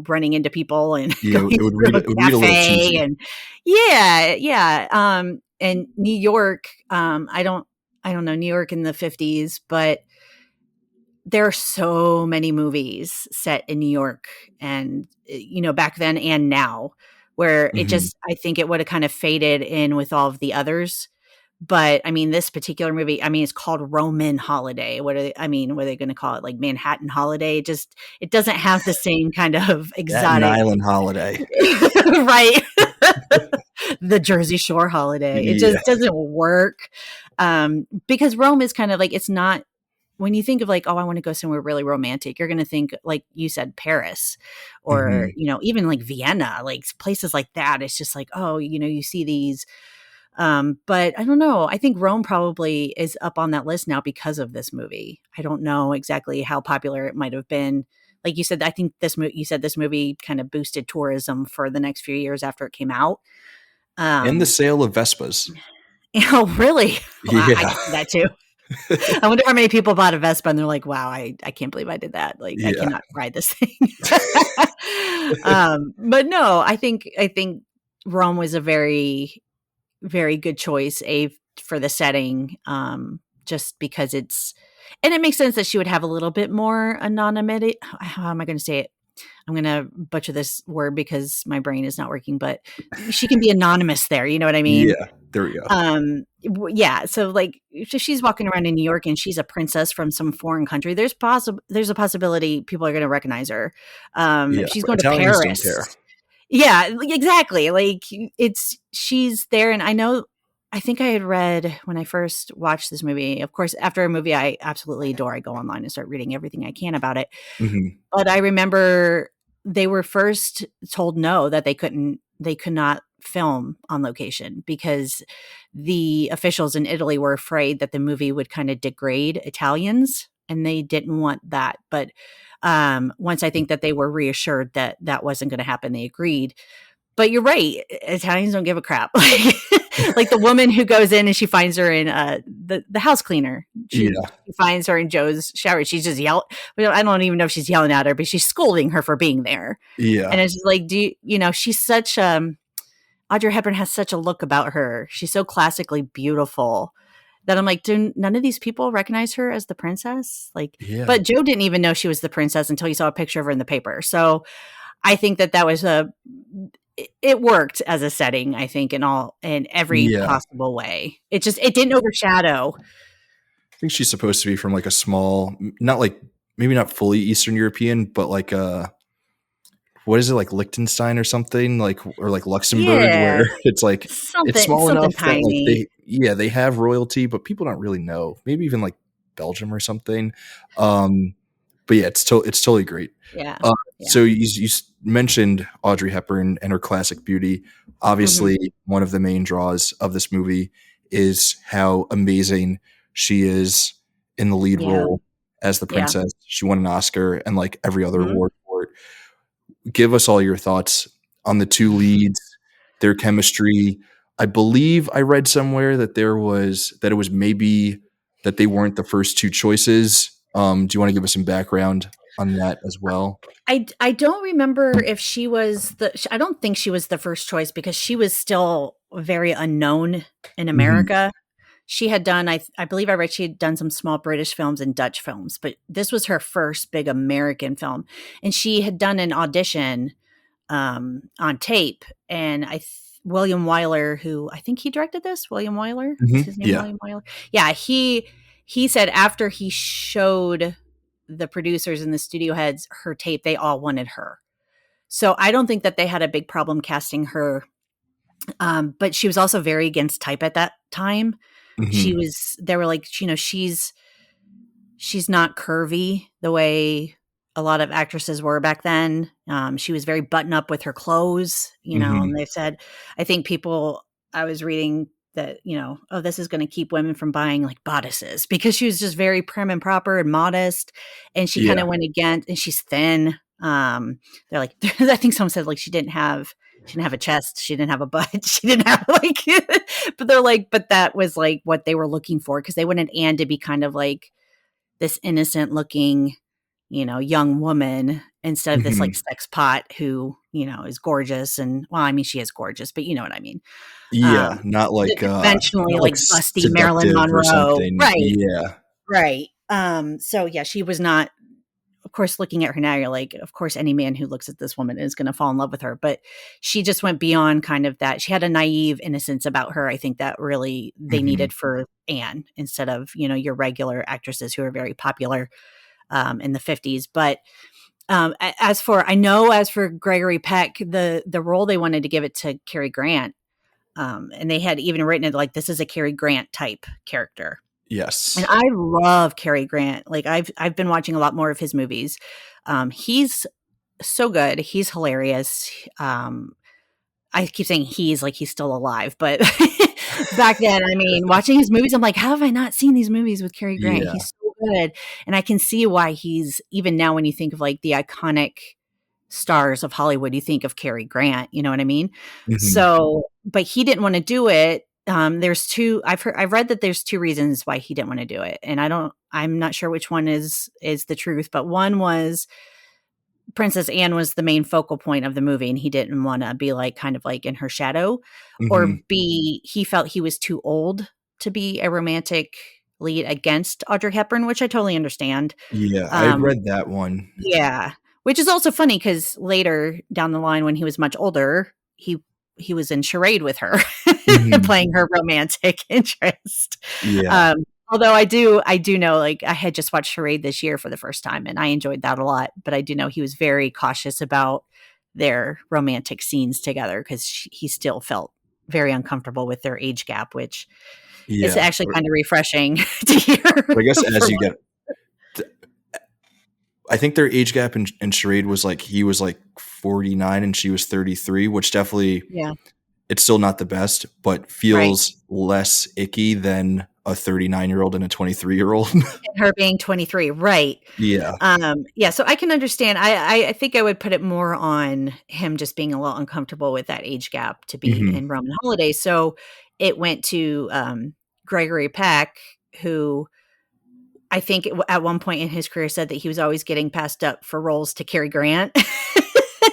B: running into people and
A: Yeah,
B: going through a
A: it would read a little
B: cafe
A: cheesy.
B: and yeah, yeah, and New York, I don't know New York in the '50s, but there are so many movies set in New York and, back then and now, where it
A: Mhm.
B: just I think it woulda kind of faded in with all of the others. But, I mean, this particular movie, I mean, it's called Roman Holiday. What are they gonna call it? Like Manhattan Holiday? It doesn't have the same kind of
A: Staten
B: exotic.
A: Island holiday.
B: Right. The Jersey Shore Holiday. It
A: Yeah.
B: just doesn't work, because Rome is kind of like it's not when you think of like, "Oh, I wanna go somewhere really romantic," you're gonna think, like you said, Paris or,
A: Mhm.
B: even like Vienna, like places like that. It's just like, oh, you see these, but I don't know. I think Rome probably is up on that list now because of this movie. I don't know exactly how popular it might have been. Like you said, I think you said this movie kind of boosted tourism for the next few years after it came out.
A: And the
B: Um,
A: sale of Vespas.
B: oh, really? Wow, I
A: Yeah.
B: could see that too. I wonder how many people bought a Vespa and they're like, "Wow, I can't believe I did that. Like, I
A: Yeah.
B: cannot ride this thing." But no, I think Rome was a very, very good choice, for the setting, just because it makes sense that she would have a little bit more anonymity. How am I gonna say it? I'm gonna butcher this word because my brain is not working, but she can be anonymous there, you know what I mean?
A: Yeah. There we go.
B: Yeah, so, like, if she's walking around in New York and she's a princess from some foreign country, there's a possibility people are gonna recognize her.
A: Yeah.
B: If she's going to
A: Italians don't care.
B: Paris, yeah, exactly, like, she's there, and I think I had read when I first watched this movie, of course, after a movie I absolutely adore, I go online and start reading everything I can about it,
A: Mhm.
B: but I remember they were first told no, that they could not film on location because the officials in Italy were afraid that the movie would kind of degrade Italians, and they didn't want that. But once I think that they were reassured that that wasn't going to happen, they agreed. But you're right, Italians don't give a crap. Like the woman who goes in and she finds her in, the house cleaner.
A: Yeah.
B: She finds her in Joe's shower. She's just well, I don't even know if she's yelling at her, but she's scolding her for being there. And
A: Yeah.
B: it's just like, she's such, Audrey Hepburn has such a look about her. She's so classically beautiful that I'm like, do none of these people recognize her as the princess? Like,
A: Yeah.
B: but Joe didn't even know she was the princess until he saw a picture of her in the paper. So I think that was it worked as a setting, I think, in every
A: Yeah.
B: possible way. It didn't overshadow.
A: I think she's supposed to be from, like, a small not, like maybe not fully Eastern European, but, like, what is it, like Liechtenstein or something? Like or like Luxembourg where
B: Yeah,
A: it's
B: something
A: small
B: something
A: enough that, like,
B: tiny.
A: they have royalty, but people don't really know. Maybe even, like, Belgium or something. Um, but yeah, it's totally great.
B: Yeah, yeah.
A: So mentioned Audrey Hepburn and her classic beauty.
B: Mhm.
A: Obviously, one of the main draws of this movie is how amazing she is in the lead
B: Yeah,
A: role as the
B: yeah.
A: princess. She won an Oscar and, like, every other
B: Mhm.
A: award for it. Give us all your thoughts on the 2 leads, their chemistry. I believe I read somewhere that it was maybe that they weren't the first 2 choices. Do you wanna give us some background on that as well?
B: I don't remember if she was I don't think she was the first choice because she was still very unknown in
A: Mhm.
B: America. She had done I believe I read she had done some small British films and Dutch films, but this was her first big American film, and she had done an audition, on tape, and William Wyler, who I think he directed this. William Wyler, is
A: Mhm.
B: his name
A: Yeah.
B: William Wyler? Yeah, he said after he showed the producers and the studio heads her tape, they all wanted her. So I don't think that they had a big problem casting her. But she was also very against type at that time.
A: Mhm.
B: They were like, she's not curvy the way a lot of actresses were back then. She was very button up with her clothes, and
A: Mhm.
B: they said, I think I was reading that, oh, this is going to keep women from buying like bodices because she was just very prim and proper and modest. And she kind
A: Yeah.
B: of went against, and she's thin. They're like, I think someone said like she didn't have a chest. She didn't have a butt. She didn't have like, but they're like, but that was like what they were looking for. Cause they wanted Anne to be kind of like this innocent looking, young woman instead of this like
A: Mhm.
B: sex pot who, is gorgeous. And well, I mean, she is gorgeous, but you know what I mean?
A: Yeah,
B: The conventionally
A: not like
B: like busty Marilyn
A: seductive or
B: Monroe.
A: something.
B: Right.
A: Yeah.
B: Right. So yeah, she was not, of course, looking at her now, you're like, of course, any man who looks at this woman is going to fall in love with her. But she just went beyond kind of that. She had a naive innocence about her. I think that really they
A: Mhm.
B: needed for Anne instead of, your regular actresses who are very popular in the 50s. But as for Gregory Peck, the role they wanted to give it to Cary Grant. And they had even written it like this is a Cary Grant type character. And
A: Yes.
B: I love Cary Grant. Like I've been watching a lot more of his movies. He's so good. He's hilarious. I keep saying he's like he's still alive, but back then, I mean, watching his movies, I'm like, how have I not seen these movies with Cary Grant?
A: Yeah.
B: He's so good, and I can see why he's even now when you think of like the iconic stars of Hollywood, you think of Cary Grant. You know what I mean?
A: Mhm.
B: So, but he didn't want to do it. There's two. I've read that there's two reasons why he didn't want to do it, and I'm not sure which one is the truth. But one was Princess Anne was the main focal point of the movie, and he didn't want to be like kind of like in her shadow. Or
A: Mhm.
B: B, he felt he was too old to be a romantic lead against Audrey Hepburn, which I totally understand.
A: Yeah, I had
B: Um,
A: read that one.
B: yeah, which is also funny because later down the line, when he was much older, he was in charade with her,
A: Mhm.
B: playing her romantic interest.
A: Yeah.
B: Although I do know, like I had just watched Charade this year for the first time, and I enjoyed that a lot. But I do know he was very cautious about their romantic scenes together because he still felt very uncomfortable with their age gap, which is
A: Yeah.
B: actually kind of refreshing to hear.
A: But I guess as
B: For
A: you
B: one.
A: get th I think their age gap in Charade was like he was like 49 and she was 33, which definitely
B: Yeah,
A: it's still not the best, but
B: right.
A: feels less icky than a 39-year-old and a 23-year-old.
B: And her being 23, right.
A: Yeah.
B: Yeah, so I can understand. I think I would put it more on him just being a little uncomfortable with that age gap to be
A: Mhm.
B: in Roman Holiday. So it went to Gregory Peck, who I think at one point in his career said that he was always getting passed up for roles to Cary Grant.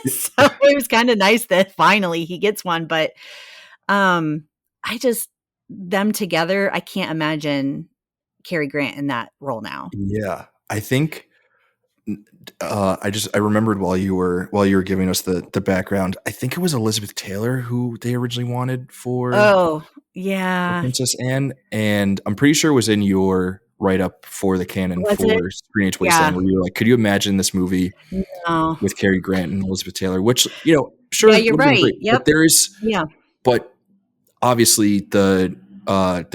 B: So it was kind of nice that finally he gets one. But um, I just them together, I can't imagine Cary Grant in that role now.
A: Yeah. I think I remembered while you were giving us the background. I think it was Elizabeth Taylor who they originally wanted
B: Oh,
A: for
B: yeah.
A: Princess Anne, and I'm pretty sure it was in your write up for the Canon
B: Was it?
A: for Screen Age
B: Yeah.
A: Wasteland, where you were like, could you imagine this movie
B: No.
A: with Cary Grant and Elizabeth Taylor? Which
B: Yeah,
A: sure
B: you're
A: would have been
B: right.
A: great,
B: Yep. Yeah.
A: but obviously the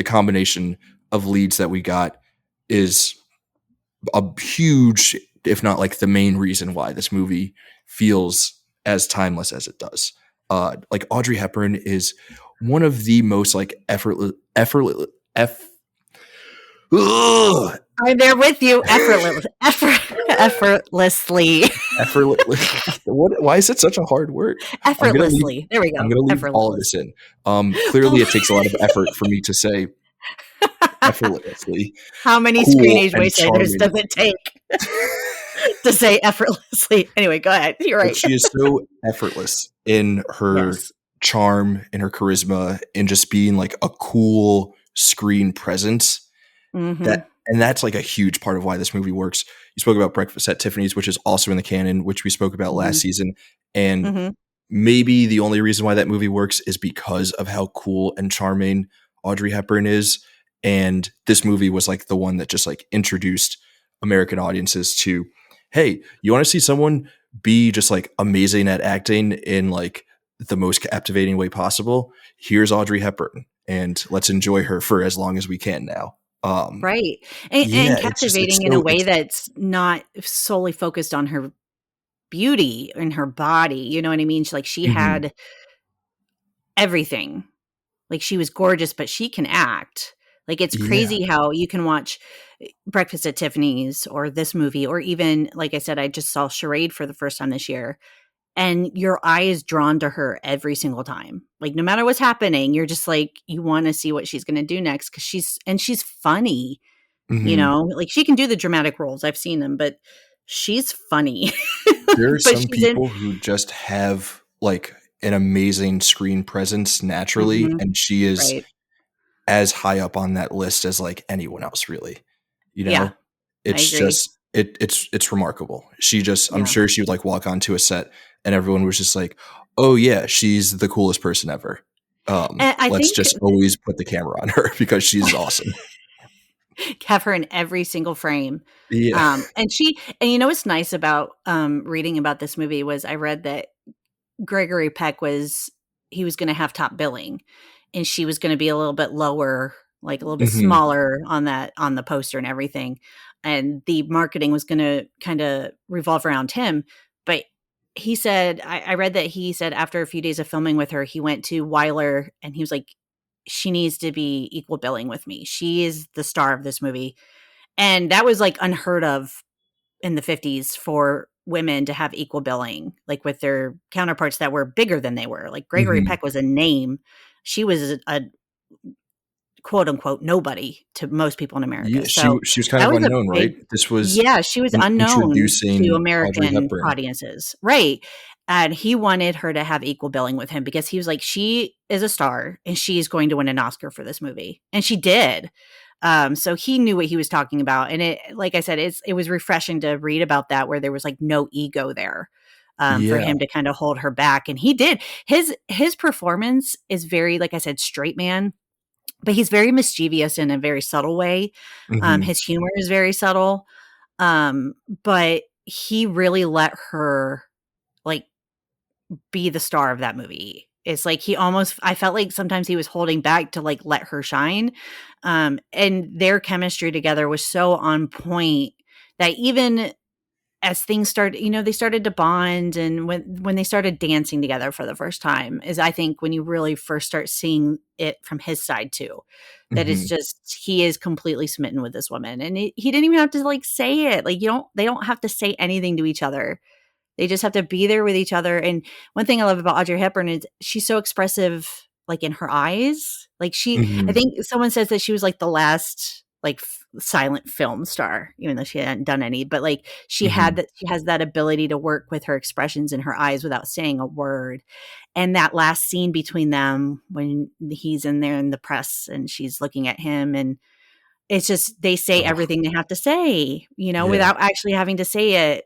A: combination of leads that we got is a huge, if not like the main reason why this movie feels as timeless as it does. Like Audrey Hepburn is one of the most like ugh,
B: I'm there with you effortlessly.
A: effortless. What? Why is it such a hard word? I'm gonna leave.
B: Effortlessly. There we
A: I'm
B: go.
A: gonna leave all of
B: Effortless.
A: this in. Clearly, it takes a lot of effort for me to say effortlessly
B: How many Screen
A: cool
B: Age
A: and
B: Wastelanders
A: charming.
B: does it take to say effortlessly? Anyway, go ahead. You're
A: But
B: right.
A: she is so effortless in her
B: Yes.
A: charm, in her charisma, and just being like a cool screen presence.
B: Mhm.
A: And that's like a huge part of why this movie works. You spoke about Breakfast at Tiffany's, which is also in the canon, which we spoke about last
B: Mhm.
A: season. And
B: Mhm.
A: maybe the only reason why that movie works is because of how cool and charming Audrey Hepburn is. And this movie was like the one that just like introduced American audiences to, hey, you want to see someone be just like amazing at acting in like the most captivating way possible? Here's Audrey Hepburn, and let's enjoy her for as long as we can now.
B: Right. And
A: Yeah, it's just
B: captivating in a way that's not solely focused on her beauty and her body, you know what I mean? She
A: mhm.
B: had everything. Like, she was gorgeous, but she can act. Like, it's
A: Yeah.
B: crazy how you can watch Breakfast at Tiffany's or this movie, or even, like I said, I just saw Charade for the first time this year, and your eye is drawn to her every single time. Like, no matter what's happening, you're just like, you wanna see what she's gonna do next, because she's funny, you
A: Mhm.
B: know? Like, she can do the dramatic roles, I've seen them, but she's funny.
A: There are
B: But
A: some
B: she's in
A: people who just have like an amazing screen presence naturally,
B: Mhm.
A: and she is
B: Right.
A: as high up on that list as like anyone else really. You
B: Yeah,
A: know?
B: I
A: It's
B: agree.
A: just it's remarkable. She just I'm
B: Yeah.
A: sure she would like walk onto a set and everyone was just like, "Oh yeah, she's the coolest person ever.
B: And I
A: Let's
B: think
A: just always put the camera on her because she's awesome."
B: have her in every single frame.
A: Yeah.
B: And you know what's nice about, reading about this movie was I read that Gregory Peck he was gonna have top billing, and she was gonna be a little bit lower, like, a little bit
A: Mhm.
B: smaller on the poster and everything, and the marketing was gonna kinda revolve around him, but he said I read that he said after a few days of filming with her, he went to Weiler and he was like, "She needs to be equal billing with me. She is the star of this movie." And that was, like, unheard of in the '50s for women to have equal billing, like, with their counterparts that were bigger than they were. Like, Gregory
A: Mhm.
B: Peck was a name. She was a quote unquote "nobody" to most people in
A: Yeah,
B: America. So,
A: she was kind
B: that
A: of
B: was a
A: unknown, right?
B: big
A: This was
B: Yeah, she was unknown to
A: introducing Audrey
B: American
A: Hepburn.
B: audiences. Right. And he wanted her to have equal billing with him because he was like, "She is a star, and she's going to win an Oscar for this movie." And she did. So he knew what he was talking about, and like I said, it was refreshing to read about that where there was, like, no ego there, for
A: Yeah.
B: him to kinda hold her back, and he did. His performance is very, like I said, straight man, but he's very mischievous in a very subtle way.
A: Mhm.
B: His humor is very subtle, but he really let her, like, be the star of that movie. It's like he almost I felt like sometimes he was holding back to, like, let her shine, and their chemistry together was so on point that even as things started, they started to bond, and when they started dancing together for the first time is, I think, when you really first start seeing it from his side too, that it's
A: Mhm.
B: just he is completely smitten with this woman, and he didn't even have to, like, say it. Like, they don't have to say anything to each other. They just have to be there with each other, and one thing I love about Audrey Hepburn is she's so expressive, like, in her eyes. Like, I
A: Mhm.
B: think someone says that she was, like, the last, like, silent film star, even though she hadn't done any, but, like,
A: Mhm.
B: she has that ability to work with her expressions in her eyes without saying a word, and that last scene between them when he's in there in the press and she's looking at him, and it's just they say
A: Oh,
B: everything they have to say,
A: yeah.
B: without actually having to say it.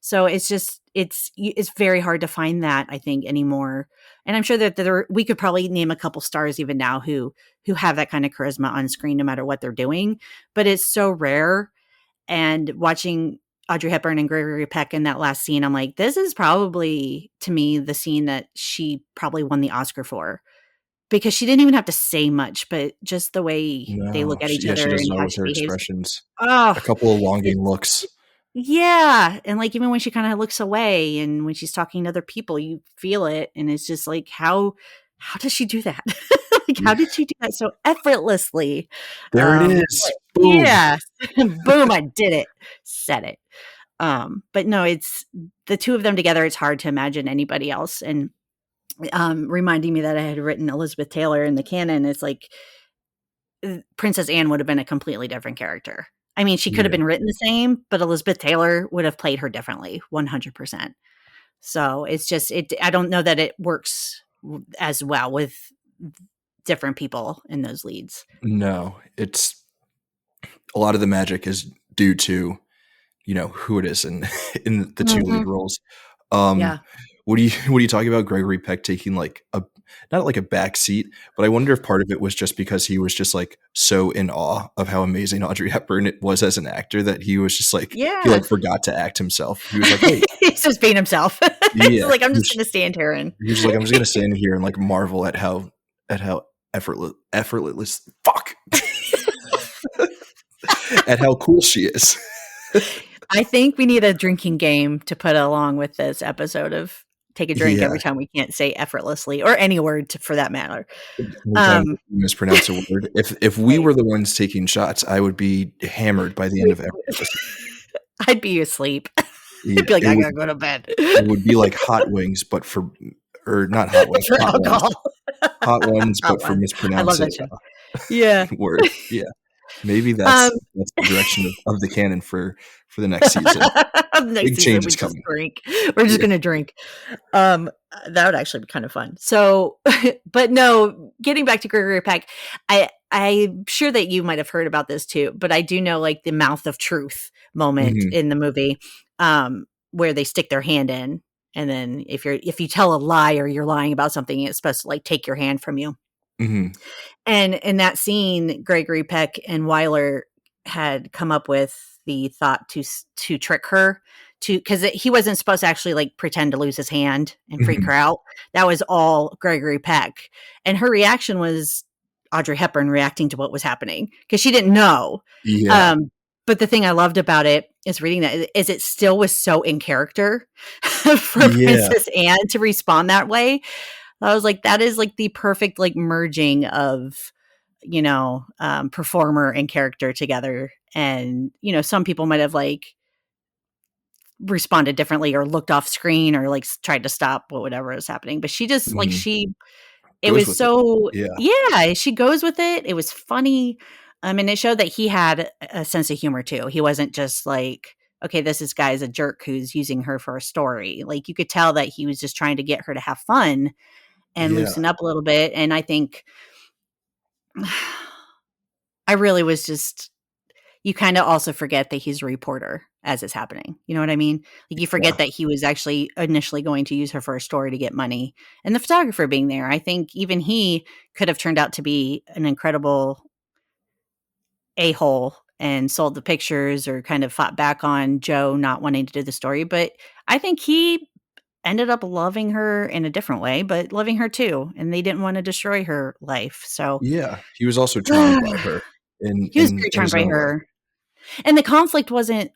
B: So it's just it's very hard to find that, I think, anymore. And I'm sure that we could probably name a couple stars even now who have that kind of charisma on screen no matter what they're doing, but it's so rare. And watching Audrey Hepburn and Gregory Peck in that last scene, I'm like, this is probably, to me, the scene that she probably won the Oscar for because she didn't even have to say much, but just the way they look
A: No,
B: at each
A: she
B: other
A: does
B: and
A: it all
B: how
A: with
B: she
A: her
B: behaves.
A: expressions.
B: Oh,
A: A couple of longing
B: it's
A: looks.
B: yeah, and, like, even when she kinda looks away and when she's talking to other people, you feel it, and it's just like, how does she do that? Like, how
A: Yeah.
B: did she do that so effortlessly?
A: There it
B: But
A: is. Boom.
B: yeah. Boom, I did it. Said it. But no, it's the 2 of them together, it's hard to imagine anybody else, and, reminding me that I had written Elizabeth Taylor in the canon, it's like, Princess Anne would have been a completely different character. I mean, she could have
A: Yeah.
B: been written the same, but Elizabeth Taylor would have played her differently, 100%. So, it's just I don't know that it works as well with different people in those leads.
A: No, it's a lot of the magic is due to, who it is in in the 2 lead
B: Mhm.
A: roles. Um,
B: Yeah.
A: what are you talking about? Gregory Peck taking like a not like a back seat, but I wonder if part of it was just because he was just like so in awe of how amazing Audrey Hepburn was as an actor that he was just like he
B: Yeah.
A: like forgot to act himself. He was like, wait,
B: He's just being himself. He's
A: yeah.
B: like, I'm just going to stand here and
A: He was just like, I'm just gonna stand here and like marvel at how effortless fuck at how cool she is.
B: I think we need a drinking game to put along with this episode of take a drink
A: Yeah.
B: every time we can't say effortlessly or any word for that matter.
A: Anytime
B: Um,
A: you mispronounce a word. If we
B: right.
A: were the ones taking shots, I would be hammered by the end of every episode.
B: I'd be asleep.
A: Yeah,
B: I'd be like, I gotta go to bed.
A: it would be like hot wings, but or not hot wings,
B: For
A: hot ones.
B: alcohol.
A: Hot ones,
B: Hot
A: but for
B: one. I love
A: mispronouncing
B: that show. Yeah.
A: words. Yeah. Maybe
B: Um,
A: that's the direction of the canon for the next season.
B: next
A: Big
B: season we
A: changes
B: just
A: coming.
B: drink. We're just
A: Yeah.
B: gonna drink. That would actually be kind of fun. So, but no, getting back to Gregory Peck, I'm sure that you might have heard about this too, but I do know like the mouth of truth moment
A: Mhm.
B: in the movie, where they stick their hand in, and then if you tell a lie or you're lying about something, it's supposed to like take your hand from you.
A: Mhm.
B: And in that scene, Gregory Peck and Weiler had come up with the thought to trick her because he wasn't supposed to actually like pretend to lose his hand and freak
A: Mhm.
B: her out. That was all Gregory Peck, and her reaction was Audrey Hepburn reacting to what was happening because she didn't know.
A: Yeah.
B: Um, but the thing I loved about it is reading that is it still was so in character for
A: Yeah.
B: Princess Anne to respond that way. I was like, that is like the perfect like merging of, performer and character together. And, some people might have like responded differently or looked off screen or like tried to stop whatever is happening. But she just like,
A: Mhm.
B: it
A: Goes
B: was
A: with it.
B: so,
A: Yeah.
B: yeah, she goes with it. It was funny. And it showed that he had a sense of humor too. He wasn't just like, okay, this guy's a jerk who's using her for a story. Like you could tell that he was just trying to get her to have fun and
A: Yeah.
B: loosen up a little bit. And I think I really was just you kind of also forget that he's a reporter as it's happening. You know what I mean? Like you
A: Yeah.
B: forget that he was actually initially going to use her for a story to get money. And the photographer being there, I think even he could have turned out to be an incredible a-hole and sold the pictures or kind of fought back on Joe not wanting to do the story. But I think he ended up loving her in a different way, but loving her too. And they didn't want to destroy her life. So
A: Yeah. He was also charmed by her in
B: he was very
A: in
B: charmed
A: his
B: by
A: own way.
B: her. And the conflict wasn't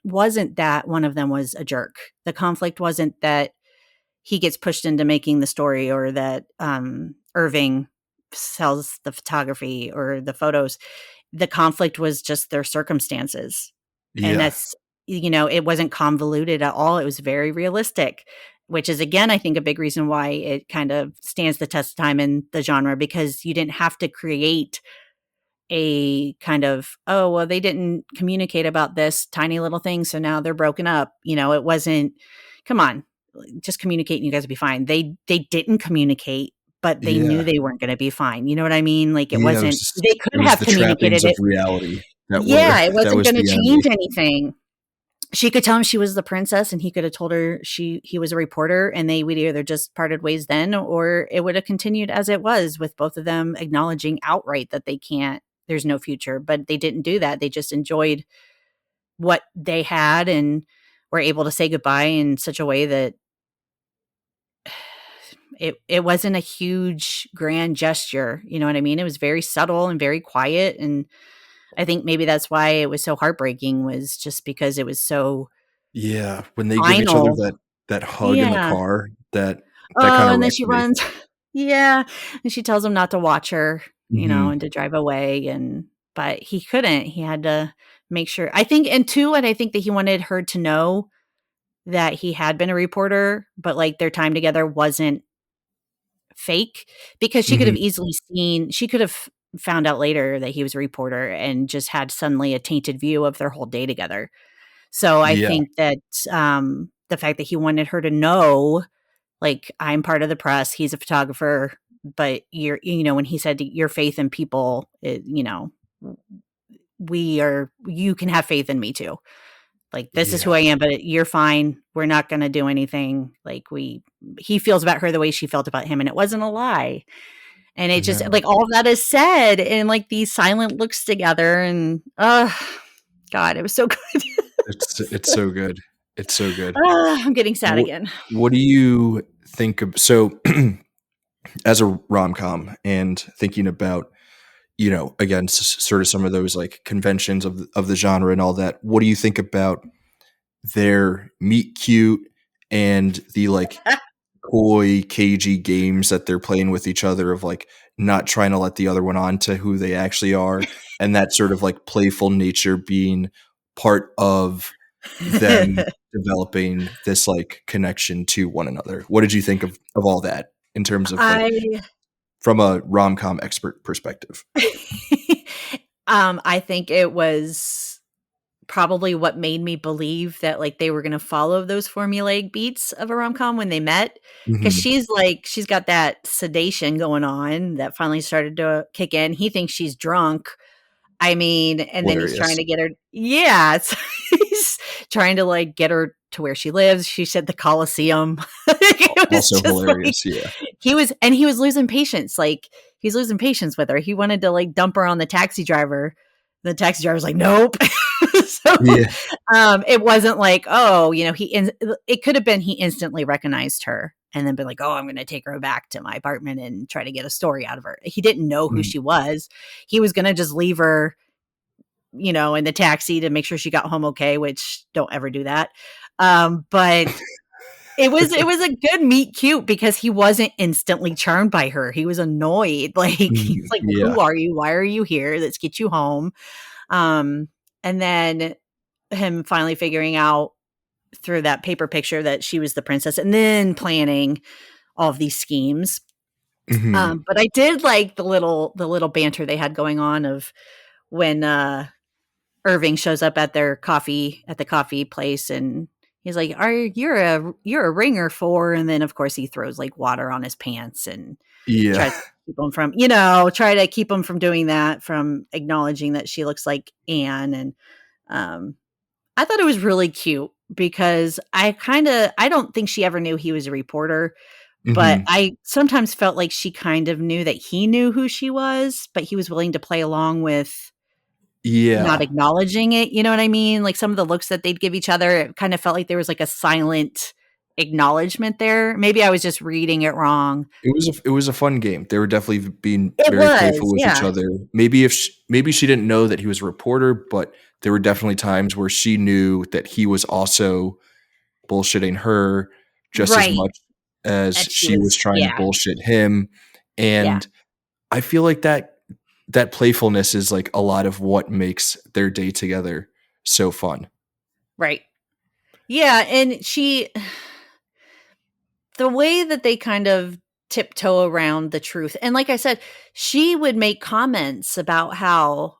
B: that one of them was a jerk. The conflict wasn't that he gets pushed into making the story or that Irving sells the photography or the photos. The conflict was just their circumstances. And
A: Yeah.
B: that's it wasn't convoluted at all. It was very realistic, which is again, I think a big reason why it kind of stands the test of time in the genre because you didn't have to create a kind of, oh, well, they didn't communicate about this tiny little thing, so now they're broken up. It wasn't, come on, just communicate and you guys will be fine. They didn't communicate, but they knew
A: Yeah.
B: they weren't going to be fine. You know what I mean? Like it
A: Yeah.
B: wasn't, they
A: It
B: could
A: was
B: have
A: the
B: communicated
A: trappings of
B: it.
A: reality
B: Yeah, it
A: that
B: wasn't
A: was
B: going to
A: the
B: change
A: enemy.
B: anything. She could tell him she was the princess and he could have told her he was a reporter and they would either just parted ways then or it would have continued as it was with both of them acknowledging outright that there's no future, but they didn't do that. They just enjoyed what they had and were able to say goodbye in such a way that it wasn't a huge grand gesture. You know what I mean? It was very subtle and very quiet. And I think maybe that's why it was so heartbreaking was just because it was so
A: Yeah. When they give each other
B: final.
A: that hug in the
B: Yeah.
A: car, that
B: Oh,
A: kind of
B: and then
A: wrecked
B: she
A: me.
B: runs. Yeah, and she tells him not to watch her,
A: Mhm.
B: and to drive away, but he couldn't. He had to make sure. I think and 2, and I think that he wanted her to know that he had been a reporter, but, like, their time together wasn't fake because
A: Mhm.
B: she could have found out later that he was a reporter and just had suddenly a tainted view of their whole day together. So I
A: Yeah.
B: think that, the fact that he wanted her to know like, I'm part of the press, he's a photographer, but when he said your faith in people, you can have faith in me too. Like, this is who
A: Yeah.
B: I am, but you're fine. We're not going to do anything. Like, he feels about her the way she felt about him. And it wasn't a lie. And
A: I
B: it just,
A: know.
B: like, all of that is said in like these silent looks together. And, God, it was so good.
A: It's so good. It's so good.
B: I'm getting sad
A: What
B: again.
A: what do you think of, so as a rom-com and thinking about, again, sort of some of those like conventions of the genre and all that, what do you think about their meet cute and the like coy, cagey games that they're playing with each other of like not trying to let the other one on to who they actually are, and that sort of like playful nature being part of them developing this like connection to one another? What did you think of all that in terms of like
B: I
A: from a rom-com expert perspective?
B: I think it was probably what made me believe that, like, they were gonna follow those formulaic beats of a rom-com when they met, because
A: Mhm.
B: she's got that sedation going on that finally started to kick in. He thinks she's drunk. I mean, and then he's trying
A: Hilarious.
B: to get her, yeah, it's he's trying to, like, get her to where she lives. She said the Coliseum. It was
A: Also
B: just like
A: hilarious, yeah.
B: he was losing patience, like, he's losing patience with her. He wanted to, like, dump her on the taxi driver. The taxi driver's like, "Nope." So,
A: Yeah.
B: it wasn't like, oh, it could have been he instantly recognized her and then been like, "Oh, I'm gonna take her back to my apartment and try to get a story out of her." He didn't know who
A: Mhm.
B: she was. He was gonna just leave her, in the taxi to make sure she got home okay, which don't ever do that. But it was a good meet cute because he wasn't instantly charmed by her. He was annoyed. Like, he's
A: Mhm.
B: like, "Well,
A: Yeah.
B: who are you? Why are you here? Let's get you home." Um, and then him finally figuring out through that paper picture that she was the princess, and then planning all of these schemes.
A: Mhm.
B: But I did like the little banter they had going on of when Irving shows up at the coffee place, and he's like, "Are you're a ringer for?" And then of course he throws like water on his pants and
A: Yeah.
B: tries to try to keep him from doing that, from acknowledging that she looks like Anne. And um, I thought it was really cute because I don't think she ever knew he was a reporter, but
A: Mhm.
B: I sometimes felt like she kind of knew that he knew who she was, but he was willing to play along with not
A: Yeah.
B: acknowledging it, you know what I mean? Like, some of the looks that they'd give each other, it kind of felt like there was like a silent acknowledgement there. Maybe I was just reading it wrong.
A: It was a fun game. They were definitely being
B: It
A: very playful
B: was,
A: with each
B: yeah.
A: other. Maybe she didn't know that he was a reporter, but there were definitely times where she knew that he was also bullshitting her just as
B: Right.
A: much as
B: And she
A: she was
B: was,
A: trying to
B: yeah,
A: bullshit him.
B: yeah,
A: And I feel like that playfulness is like a lot of what makes their day together so fun.
B: right. Yeah, and the way that they kind of tiptoe around the truth. And like I said, she would make comments about how,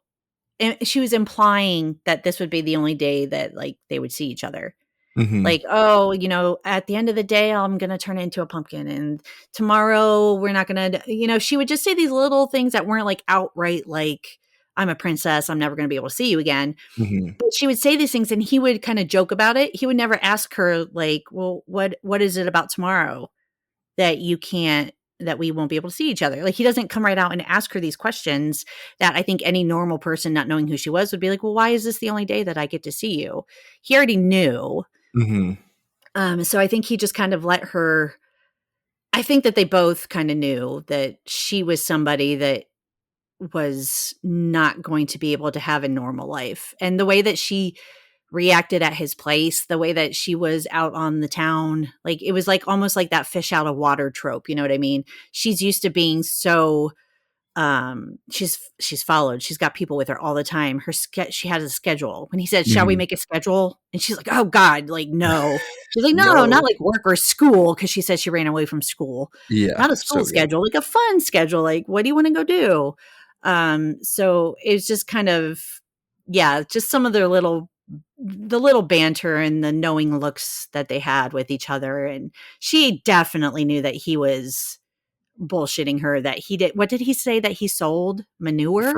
B: and she was implying that this would be the only day that, like, they would see each other.
A: Mhm.
B: Like, "Oh, at the end of the day, I'm gonna turn into a pumpkin, and tomorrow we're not gonna," she would just say these little things that weren't like outright like, "I'm a princess, I'm never gonna be able to see you again."
A: Mhm.
B: But she would say these things and he would kind of joke about it. He would never ask her like, "Well, what is it about tomorrow that you can't that we won't be able to see each other?" Like, he doesn't come right out and ask her these questions that I think any normal person not knowing who she was would be like, "Well, why is this the only day that I get to see you?" He already knew.
A: Mhm.
B: So I think he just kind of let her, I think that they both kind of knew that she was somebody that was not going to be able to have a normal life. And the way that she reacted at his place, the way that she was out on the town, like, it was like almost like that fish out of water trope, you know what I mean? She's used to being so, she's followed. She's got people with her all the time. She has a schedule. When he said, "Shall we
A: Mhm.
B: make a schedule?" And she's like, "Oh God, like, no." She's like, "No, not
A: No.
B: like work or school," because she said she ran away from school.
A: Yeah,
B: "Not a
A: so
B: school
A: good.
B: schedule, like a fun schedule. Like, what do you want to go do?" So it's just kind of, yeah, just some of the little banter and the knowing looks that they had with each other. And she definitely knew that he was bullshitting her, that he did, what did he say that he sold? Manure?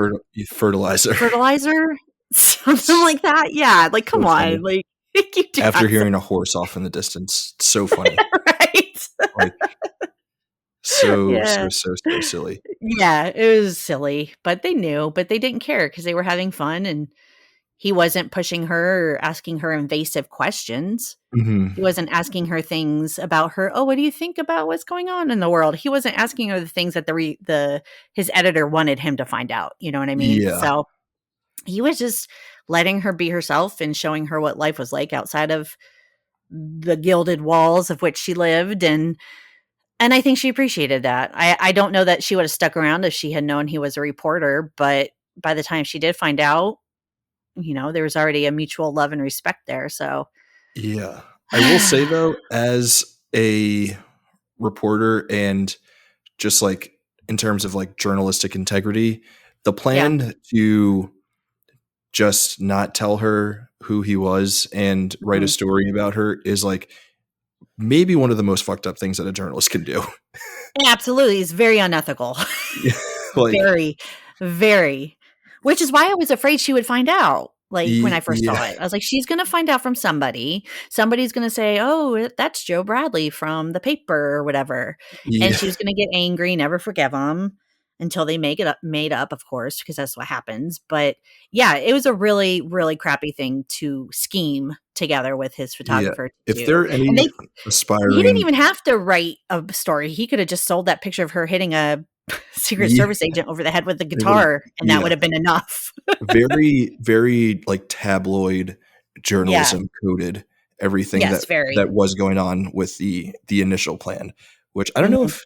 A: Fertilizer.
B: Fertilizer? Something like that. Yeah, like, come
A: So
B: on,
A: funny.
B: like, You do
A: after
B: not say
A: hearing a horse off in the distance. It's so funny.
B: right.
A: Like so,
B: Yeah.
A: so, so, so silly.
B: Yeah, it was silly, but they knew, but they didn't care because they were having fun and he wasn't pushing her or asking her invasive questions.
A: Mhm.
B: He wasn't asking her things about her, "Oh, what do you think about what's going on in the world?" He wasn't asking her the things that the his editor wanted him to find out, you know what I mean?
A: Yeah.
B: So, he was just letting her be herself and showing her what life was like outside of the gilded walls of which she lived, and I think she appreciated that. I don't know that she would have stuck around if she had known he was a reporter, but by the time she did find out, there was already a mutual love and respect there, so
A: Yeah. I will say though, as a reporter and just like in terms of like journalistic integrity, the
B: yeah.
A: plan to just not tell her who he was and write a
B: Mhm.
A: story about her is like maybe one of the most fucked up things that a journalist can do.
B: Absolutely, it's very unethical.
A: Like,
B: Very, very. Which is why I was afraid she would find out, like, when I first
A: yeah,
B: saw it. I was like, "She's gonna find out from somebody. Somebody's gonna say, 'Oh, that's Joe Bradley from the paper,' or whatever." And
A: yeah,
B: she was gonna get angry, never forgive him until they make it up made up, of course, because that's what happens. But, yeah, it was a really, really crappy thing to scheme together with his
A: yeah.
B: photographer to
A: If
B: do.
A: there are
B: And
A: any
B: he didn't
A: aspiring,
B: even have to write a story. He could have just sold that picture of her hitting a Secret
A: yeah,
B: Service agent over the head with the
A: it would,
B: guitar, and that
A: yeah,
B: would have been enough.
A: very, very like tabloid
B: Yeah.
A: journalism coded everything
B: Yes,
A: that
B: very.
A: was going on with the initial plan. Which I don't know
B: Mhm.
A: if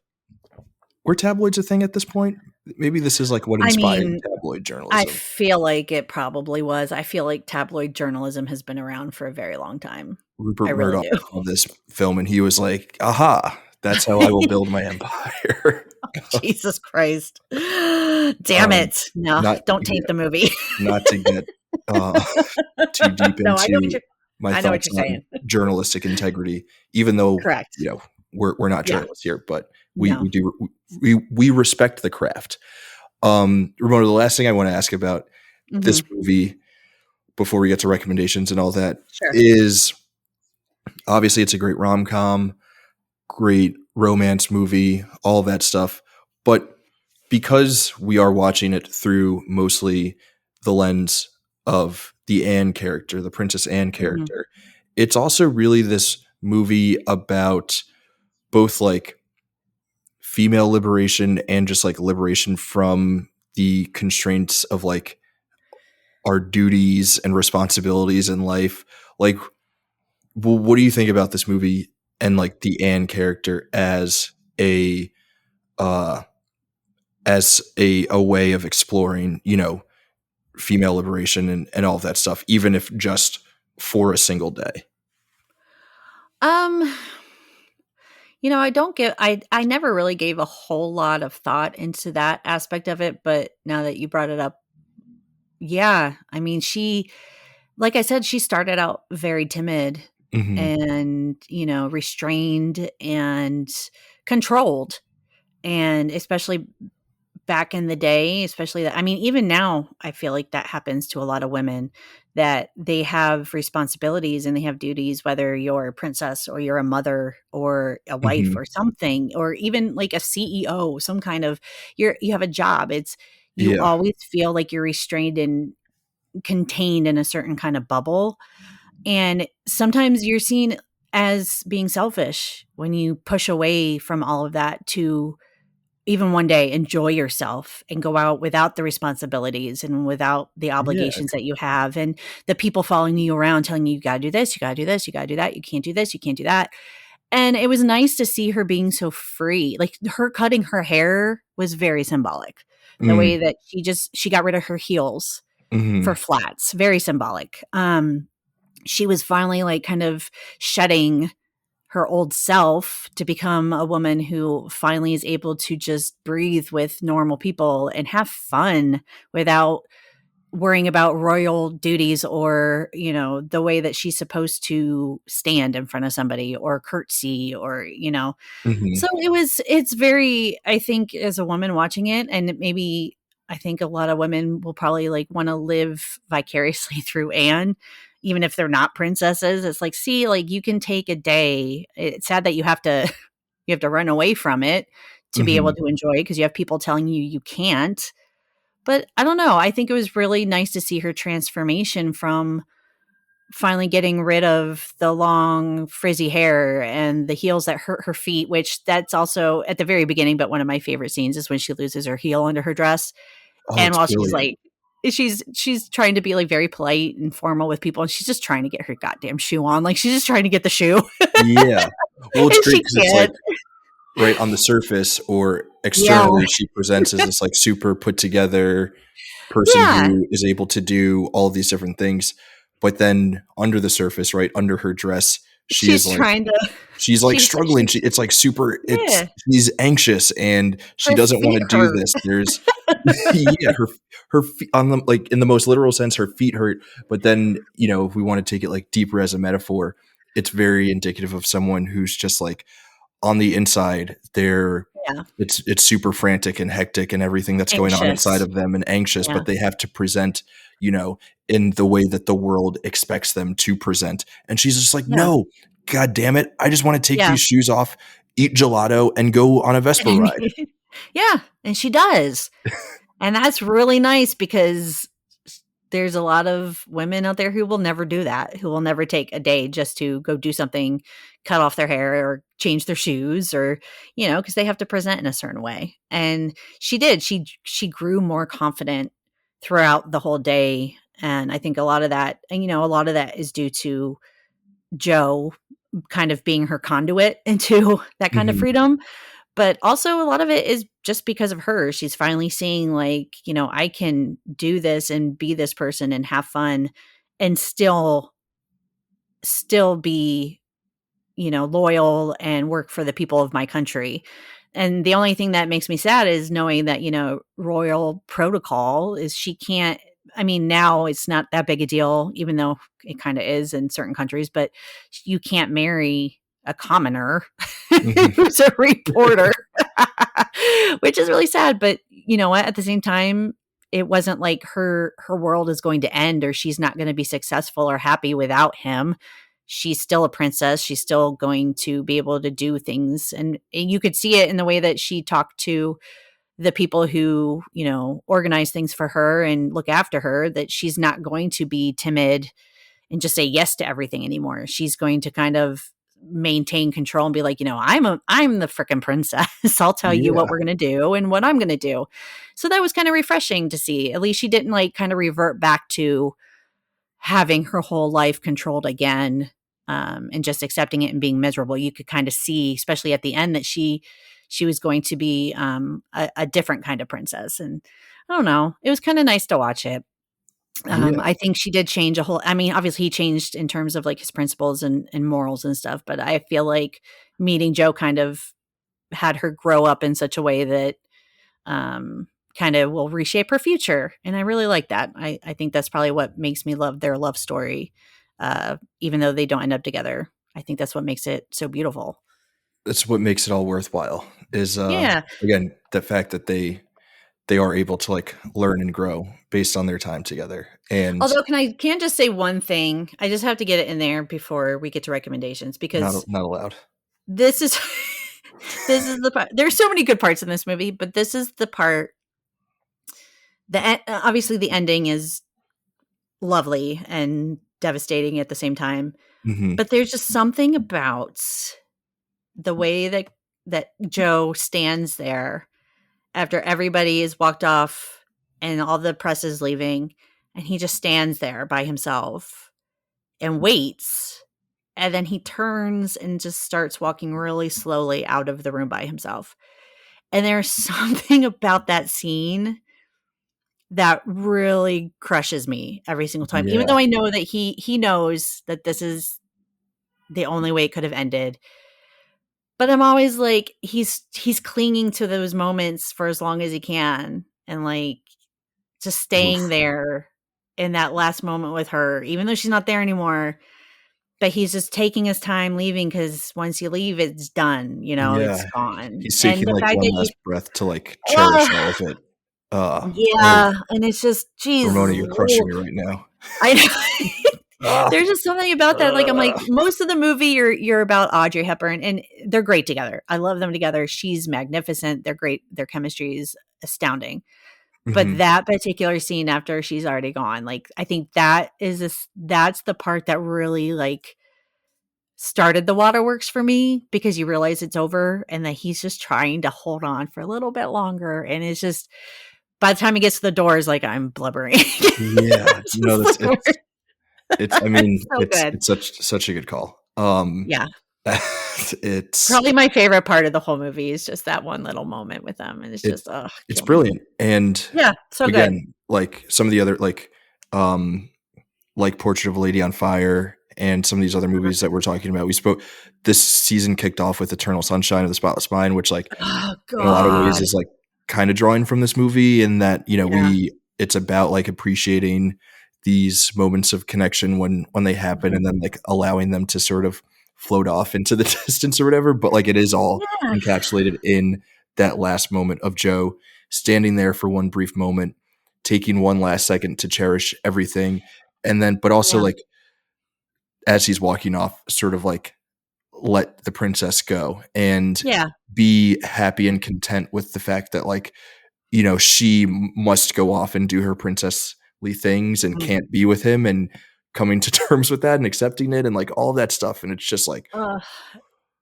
A: were tabloids a thing at this point. Maybe this is like what
B: I
A: inspired
B: mean,
A: tabloid
B: I
A: journalism.
B: feel like it probably was. I feel like tabloid journalism has been around for a very long time. I
A: Rupert
B: really
A: Murdoch
B: do.
A: saw this film and he was like, "Aha, that's how I will build my empire."
B: Jesus Christ. Damn
A: Um,
B: it. No,
A: not
B: don't taint
A: yeah,
B: the movie.
A: not to get uh, too deep
B: No,
A: into my
B: I know what
A: thoughts
B: you're
A: on
B: saying.
A: journalistic integrity, even though
B: Correct.
A: we're not
B: Yeah.
A: journalists here, but we
B: No.
A: do we respect the craft. Ramona, the last thing I want to ask about this
B: Mhm.
A: movie before we get to recommendations and all that
B: Sure.
A: is obviously it's a great rom-com, great romance movie, all that stuff. But because we are watching it through mostly the lens of the Anne character, the Princess Anne
B: Mhm.
A: character, it's also really this movie about both like female liberation and just like liberation from the constraints of like our duties and responsibilities in life. Like, what do you think about this movie and like the Anne character a uh as a way of exploring, female liberation and all of that stuff, even if just for a single day?
B: Um, I don't give I never really gave a whole lot of thought into that aspect of it, but now that you brought it up, yeah, I mean, like I said, she started out very timid
A: Mhm.
B: and, restrained and controlled. And especially back in the day, especially that I mean, even now, I feel like that happens to a lot of women that they have responsibilities and they have duties, whether you're a princess or you're a mother or a wife
A: Mhm.
B: or something, or even like a CEO, some kind of you have a job. You
A: Yeah.
B: always feel like you're restrained and contained in a certain kind of bubble. And sometimes you're seen as being selfish when you push away from all of that to even one day enjoy yourself and go out without the responsibilities and without the
A: Yeah.
B: obligations that you have and the people following you around telling you, you got to do this, you got to do this, you got to do that, you can't do this, you can't do that. And it was nice to see her being so free. Like her cutting her hair was very symbolic. The
A: Mm.
B: way that she got rid of her heels for
A: Mhm.
B: flats, very symbolic. She was finally like kind of shedding her old self to become a woman who finally is able to just breathe with normal people and have fun without worrying about royal duties or, the way that she's supposed to stand in front of somebody or curtsy or.
A: Mhm.
B: So it's very, I think as a woman watching it, and maybe I think a lot of women will probably like want to live vicariously through Anne. even if they're not princesses. It's like, see, like you can take a day. It's sad that you have to you have to run away from it to be able
A: Mhm.
B: to enjoy it because you have people telling you you can't. But I don't know. I think it was really nice to see her transformation from finally getting rid of the long frizzy hair and the heels that hurt her feet, which that's also at the very beginning. But one of my favorite scenes is when she loses her heel under her dress.
A: Oh,
B: And
A: it's
B: while she's
A: brilliant.
B: like, she's trying to be like very polite and formal with people, and she's just trying to get her goddamn shoe on. Like she's just trying to get the shoe,
A: Yeah. Well, it's
B: and
A: great
B: she
A: because it's like
B: can't.
A: right on the surface or
B: Yeah,
A: externally, she presents as this like super put together person
B: yeah.
A: who is able to do all these different things. But then under the surface, right under her dress, she is
B: She's
A: like
B: trying to.
A: she's like struggling.
B: She's
A: It's like super. It's
B: yeah.
A: she's anxious and she
B: Her
A: doesn't want
B: feet
A: to do
B: hurt.
A: this. There's yeah, her feet on the like in the most literal sense, her feet hurt. But then if we want to take it like deeper as a metaphor, it's very indicative of someone who's just like on the inside,
B: Yeah,
A: it's super frantic and hectic and everything that's going on inside
B: anxious.
A: of them and anxious,
B: Yeah,
A: but they have to present, you know, in the way that the world expects them to present. And she's just like,
B: yeah,
A: no, God damn it. I just want to take
B: yeah.
A: these shoes off, eat gelato, and go on a Vespa ride.
B: Yeah, and she does. And that's really nice because there's a lot of women out there who will never do that, who will never take a day just to go do something, cut off their hair or change their shoes or, because they have to present in a certain way. And she did. She grew more confident throughout the whole day. And I think a lot of that, and a lot of that is due to Joe kind of being her conduit into that kind of
A: Mhm.
B: freedom. But also a lot of it is just because of her. She's finally seeing like, I can do this and be this person and have fun and still be, loyal and work for the people of my country. And the only thing that makes me sad is knowing that, royal protocol is she can't. I mean, now it's not that big a deal, even though it kind of is in certain countries, but you can't marry a commoner
A: Mhm.
B: who's a reporter, which is really sad. But you know what? At the same time, it wasn't like her world is going to end or she's not going to be successful or happy without him. She's still a princess. She's still going to be able to do things. And you could see it in the way that she talked to the people who, organize things for her and look after her, that she's not going to be timid and just say yes to everything anymore. She's going to kind of maintain control and be like, I'm the freaking princess. I'll tell you what
A: Yeah.
B: we're going to do and what I'm going to do. So that was kind of refreshing to see. At least she didn't like kind of revert back to having her whole life controlled again, and just accepting it and being miserable. You could kind of see, especially at the end, that she was going to be a different kind of princess. And I don't know, it was kind of nice to watch it.
A: Yeah.
B: I think she did change a whole. I mean, obviously he changed in terms of like his principles and morals and stuff, but I feel like meeting Joe kind of had her grow up in such a way that um, kind of will reshape her future. And I really like that. I think that's probably what makes me love their love story, even though they don't end up together. I think that's what makes it so beautiful.
A: That's what makes it all worthwhile is
B: Yeah.
A: again, the fact that they are able to like learn and grow based on their time together. And
B: Although, can just say one thing? I just have to get it in there before we get to recommendations because
A: not allowed.
B: this is this is the part. There's so many good parts in this movie, but this is the part that obviously the ending is lovely and devastating at the same time.
A: Mhm.
B: But there's just something about the way that Joe stands there after everybody is walked off and all the press is leaving, and he just stands there by himself and waits. And then he turns and just starts walking really slowly out of the room by himself. And there's something about that scene that really crushes me every single time. Even
A: Yeah.
B: though I know that he knows that this is the only way it could have ended. But I'm always like, he's clinging to those moments for as long as he can and like just staying
A: Oof.
B: there in that last moment with her, even though she's not there anymore. But he's just taking his time leaving because once you leave, it's done, it's
A: Yeah.
B: gone.
A: He's
B: And
A: taking
B: the
A: like
B: fact
A: one
B: that
A: last breath to like cherish all
B: oh,
A: of it. Oh,
B: yeah. And it's just,
A: Ramona,
B: Jesus.
A: you're crushing me right now.
B: I know.
A: Ah,
B: There's just something about that. Like, I'm like, most of the movie, you're about Audrey Hepburn, and they're great together. I love them together. She's magnificent. They're great. Their chemistry is astounding. But
A: mhm.
B: that particular scene after she's already gone, like, I think that's the part that really, like, started the waterworks for me, because you realize it's over and that he's just trying to hold on for a little bit longer, and it's just by the time he gets to the door, is like, I'm blubbering.
A: Yeah, no,
B: Just like,
A: it's I
B: it's
A: mean,
B: so good.
A: it's such a good call.
B: Yeah.
A: It's
B: Probably my favorite part of the whole movie is just that one little moment with them, and it's
A: it
B: just, oh,
A: it's
B: kill me.
A: brilliant, and
B: Yeah, so good.
A: again, like, some of the other, like Portrait of a Lady on Fire and some of these other movies that we're talking about, this season kicked off with Eternal Sunshine of the Spotless Mind, which, like,
B: Oh
A: in a lot of ways
B: god.
A: is, like, kinda drawing from this movie in that,
B: Yeah.
A: it's about, like, appreciating these moments of connection when they happen,
B: Mhm.
A: and then, like, allowing them to sort of float off into the distance or whatever, but, like, it is all
B: Yeah,
A: encapsulated in that last moment of Joe standing there for one brief moment, taking one last second to cherish everything, and then but also,
B: yeah,
A: like, as he's walking off, sort of, like, let the princess go and
B: yeah.
A: be happy and content with the fact that, like, she must go off and do her princessly things and
B: Mhm.
A: can't be with him, and coming to terms with that and accepting it and, like, all of that stuff, and it's just like,
B: Ugh,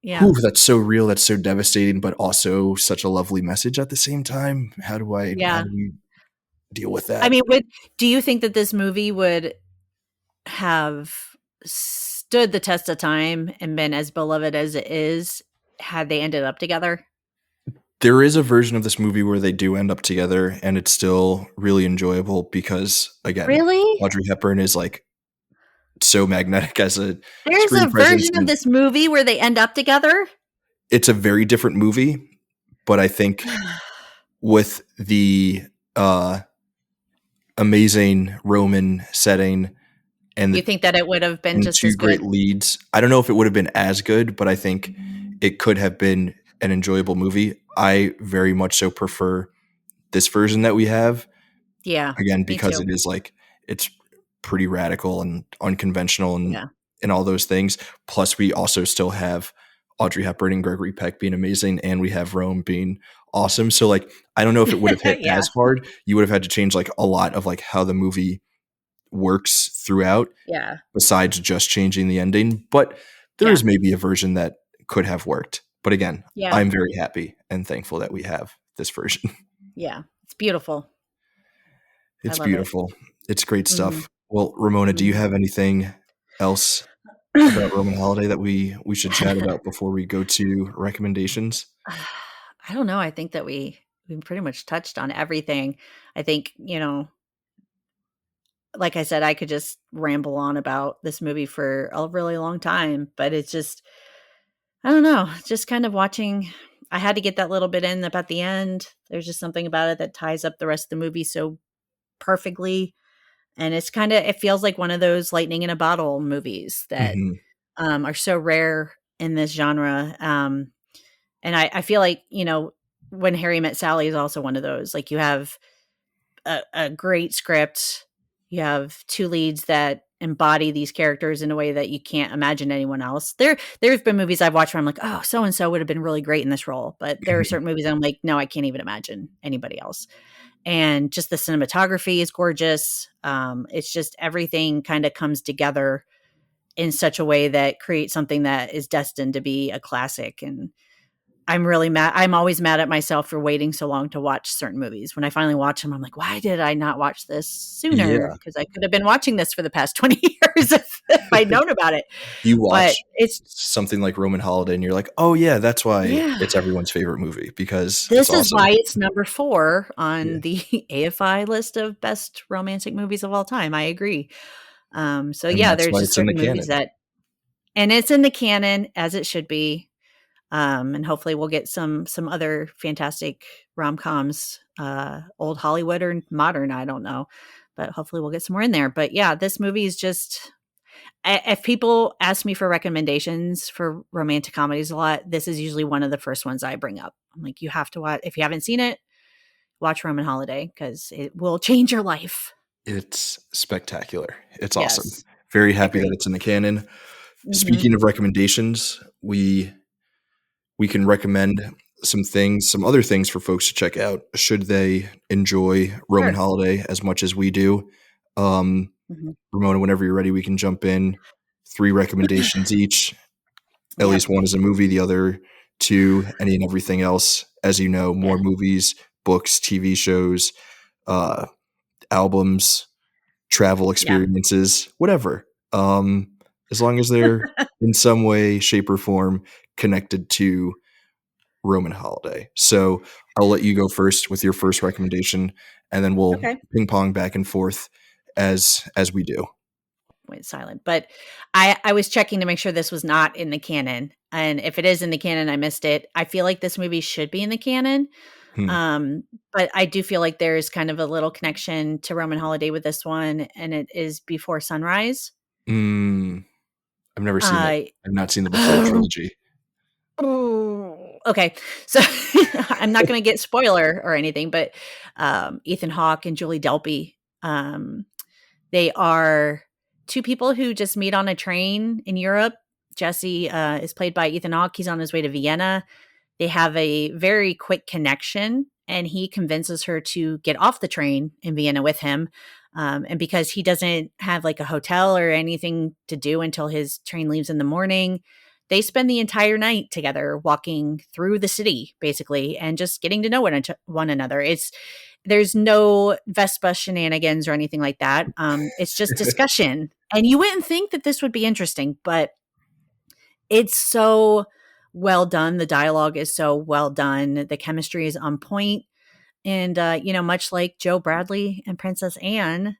B: yeah,
A: whew, that's so real, that's so devastating, but also such a lovely message at the same time. How
B: yeah.
A: do we deal with
B: I
A: that?
B: mean, do you think that this movie would have stood the test of time and been as beloved as it is had they ended up together?
A: There is a version of this movie where they do end up together, and it's still really enjoyable because, again,
B: Really?
A: Audrey Hepburn is, like, so magnetic as a
B: There's
A: screen
B: a
A: presence,
B: version of
A: and
B: this movie where they end up together?
A: it's a very different movie, but I think with the, uh, amazing Roman setting and
B: You think that it would have been just
A: 2
B: as
A: great
B: good?
A: leads, I don't know if it would have been as good, but I think it could have been an enjoyable movie. I very much so prefer this version that we have,
B: Yeah,
A: again,
B: me
A: because
B: too.
A: it is, like, it's pretty radical and unconventional
B: Yeah.
A: and all those things. Plus, we also still have Audrey Hepburn and Gregory Peck being amazing, and we have Rome being awesome. So, like, I don't know if it would have hit
B: Yeah,
A: as hard. You would have had to change, like, a lot of, like, how the movie works throughout
B: yeah,
A: besides just changing the ending, but there
B: yeah,
A: is maybe a version that could have worked. But again,
B: yeah,
A: I'm very happy and thankful that we have this version.
B: yeah. It's beautiful. I
A: It's
B: love it.
A: beautiful. It's great
B: Mhm,
A: stuff. Well, Ramona, do you
B: mhm.
A: have anything else about Roman Holiday that we should chat about before we go to recommendations?
B: I don't know, I think that we pretty much touched on everything. I think, like I said, I could just ramble on about this movie for a really long time, but it's just I don't know, just kind of watching. I had to get that little bit in about the end. There's just something about it that ties up the rest of the movie so perfectly, and it feels like one of those lightning in a bottle movies that,
A: Mhm,
B: are so rare in this genre, and I feel like, When Harry Met Sally is also one of those, like, you have a great script. You have 2 leads that embody these characters in a way that you can't imagine anyone else. There's been movies I've watched where I'm like, "Oh, so and so would have been really great in this role," but there are
A: mhm.
B: certain movies I'm like, "No, I can't even imagine anybody else." And just the cinematography is gorgeous. It's just everything kinda comes together in such a way that creates something that is destined to be a classic, and I'm always mad at myself for waiting so long to watch certain movies. When I finally watch them, I'm like, "Why did I not watch this sooner?
A: Yeah.
B: Because I could have been watching this for the past 20 years if I'd known about it."
A: You
B: But
A: watch
B: it's
A: something like Roman Holiday and you're like, "Oh, yeah, that's why
B: yeah.
A: it's everyone's favorite movie because it's
B: This is
A: awesome."
B: why it's number 4
A: Yeah,
B: on the AFI list of best romantic movies of all time. I agree. So
A: and
B: yeah,
A: that's
B: there's
A: why
B: just
A: it's in the
B: certain movies
A: canon.
B: that and it's in the canon as it should be. And hopefully we'll get some other fantastic rom-coms, old Hollywood or modern, I don't know, but hopefully we'll get some more in there. But yeah, this movie is just if people ask me for recommendations for romantic comedies a lot, this is usually one of the first ones I bring up. I'm like, you have to watch if you haven't seen it, watch Roman Holiday because it will change your life.
A: It's spectacular. It's awesome.
B: Yes.
A: Very happy that
B: Agreed.
A: it's in the canon.
B: Mhm.
A: Speaking of recommendations, we can recommend some other things for folks to check out should they enjoy Roman
B: Sure.
A: Holiday as much as we do. Um,
B: Mhm.
A: Ramona, whenever you're ready, we can jump in. 3 recommendations each. At
B: Yep.
A: least one is a movie, the other 2, any and everything else. As you know, more
B: Yeah.
A: movies, books, TV shows, uh, albums, travel
B: Yeah.
A: experiences, whatever. Um, as long as they're in some way, shape, or form connected to Roman holiday. So I'll let you go first with your first recommendation, and then we'll
B: Okay.
A: ping pong back and forth as we do.
B: Went silent. But I was checking to make sure this was not in the canon. And if it is in the canon, I missed it. I feel like this movie should be in the canon.
A: Hmm.
B: Um, but I do feel like there's kind of a little connection to Roman Holiday with this one, and it is Before Sunrise.
A: Mm, I've never seen it.
B: I
A: I've not seen the Before trilogy.
B: Oh, okay. So I'm not going to get spoiler or anything, but Ethan Hawke and Julie Delpy, um, they are two people who just meet on a train in Europe. Jesse is played by Ethan Hawke. He's on his way to Vienna. They have a very quick connection, and he convinces her to get off the train in Vienna with him. And because he doesn't have like a hotel or anything to do until his train leaves in the morning, they spend the entire night together walking through the city, basically, and just getting to know one another. There's no Vespa shenanigans or anything like that. It's just discussion. And you wouldn't think that this would be interesting, but it's so well done. The dialogue is so well done. The chemistry is on point. And, much like Joe Bradley and Princess Anne,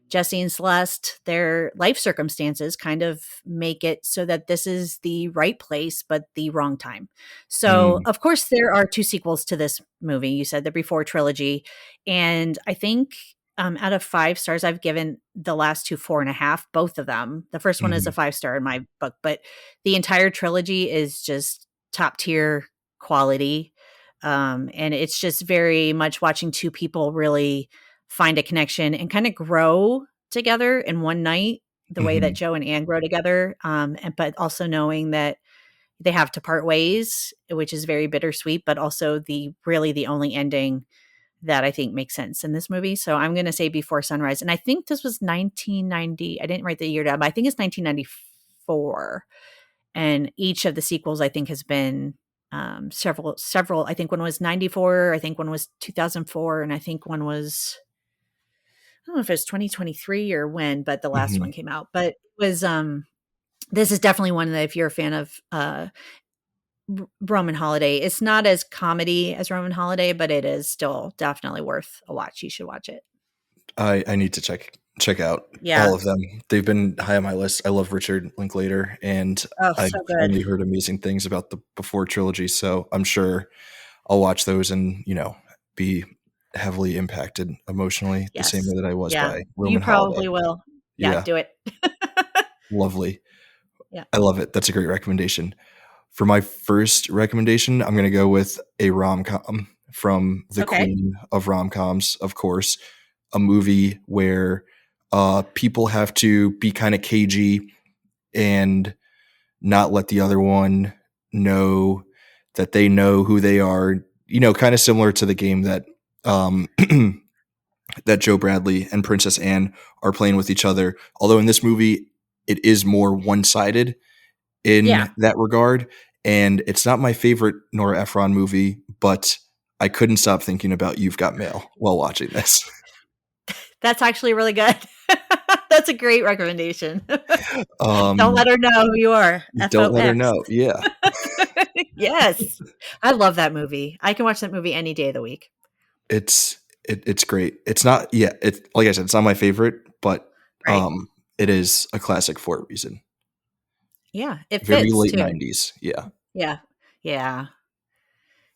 B: Jesse and Celeste, their life circumstances kind of make it so that this is the right place, but the wrong time. So,
A: Mm,
B: of course, there are two sequels to this movie. You said the Before trilogy. And I think out of 5 stars, I've given the last two 4.5, both of them. The first one is a
A: mhm,
B: 5 star in my book, but the entire trilogy is just top tier quality. And it's just very much watching two people really find a connection and kind of grow together in one night, the way that
A: mhm,
B: Joe and Anne grow together. But also knowing that they have to part ways, which is very bittersweet, but also the only ending that I think makes sense in this movie. So I'm going to say Before Sunrise. And I think this was 1990. I didn't write the year down, but I think it's 1994. And each of the sequels, I think, has been several. I think one was 94. I think one was 2004. And I think one was, I don't know if it was 2023 or when, but the last
A: mhm.
B: one came out. But it was, this is definitely one that if you're a fan of Roman Holiday, it's not as comedy as Roman Holiday, but it is still definitely worth a watch. You should watch it.
A: I need to check out
B: Yeah.
A: all of them. They've been high on my list. I love Richard Linklater, and
B: Oh,
A: I've
B: so good.
A: only heard amazing things about the Before trilogy, so I'm sure I'll watch those and, be heavily impacted emotionally the same
B: Yes.
A: way that I was
B: Yeah.
A: by
B: You
A: Roman Holiday.
B: probably will. Yeah.
A: Yeah,
B: Do it.
A: lovely.
B: Yeah.
A: I love it. That's a great recommendation. For my first recommendation, I'm gonna go with a rom-com from the
B: Okay.
A: queen of rom-coms, of course, a movie where, people have to be kinda cagey and not let the other one know that they know who they are, kinda similar to the game that, um, that Joe Bradley and Princess Anne are playing with each other. Although in this movie, it is more one-sided
B: Yeah.
A: in that regard, and it's not my favorite Nora Ephron movie, but I couldn't stop thinking about You've Got Mail while watching this.
B: That's actually really good. That's a great recommendation. Don't
A: Um,
B: let her know who you are.
A: don't let her
B: FOX.
A: know. Yeah.
B: Yes. I love that movie. I can watch that movie any day of the week.
A: It's great. It's not yeah, it's like I said, it's not my favorite, but,
B: Right.
A: it is a classic for a reason.
B: Yeah. It
A: Very
B: fits
A: late
B: too.
A: '90s. Yeah.
B: Yeah. Yeah.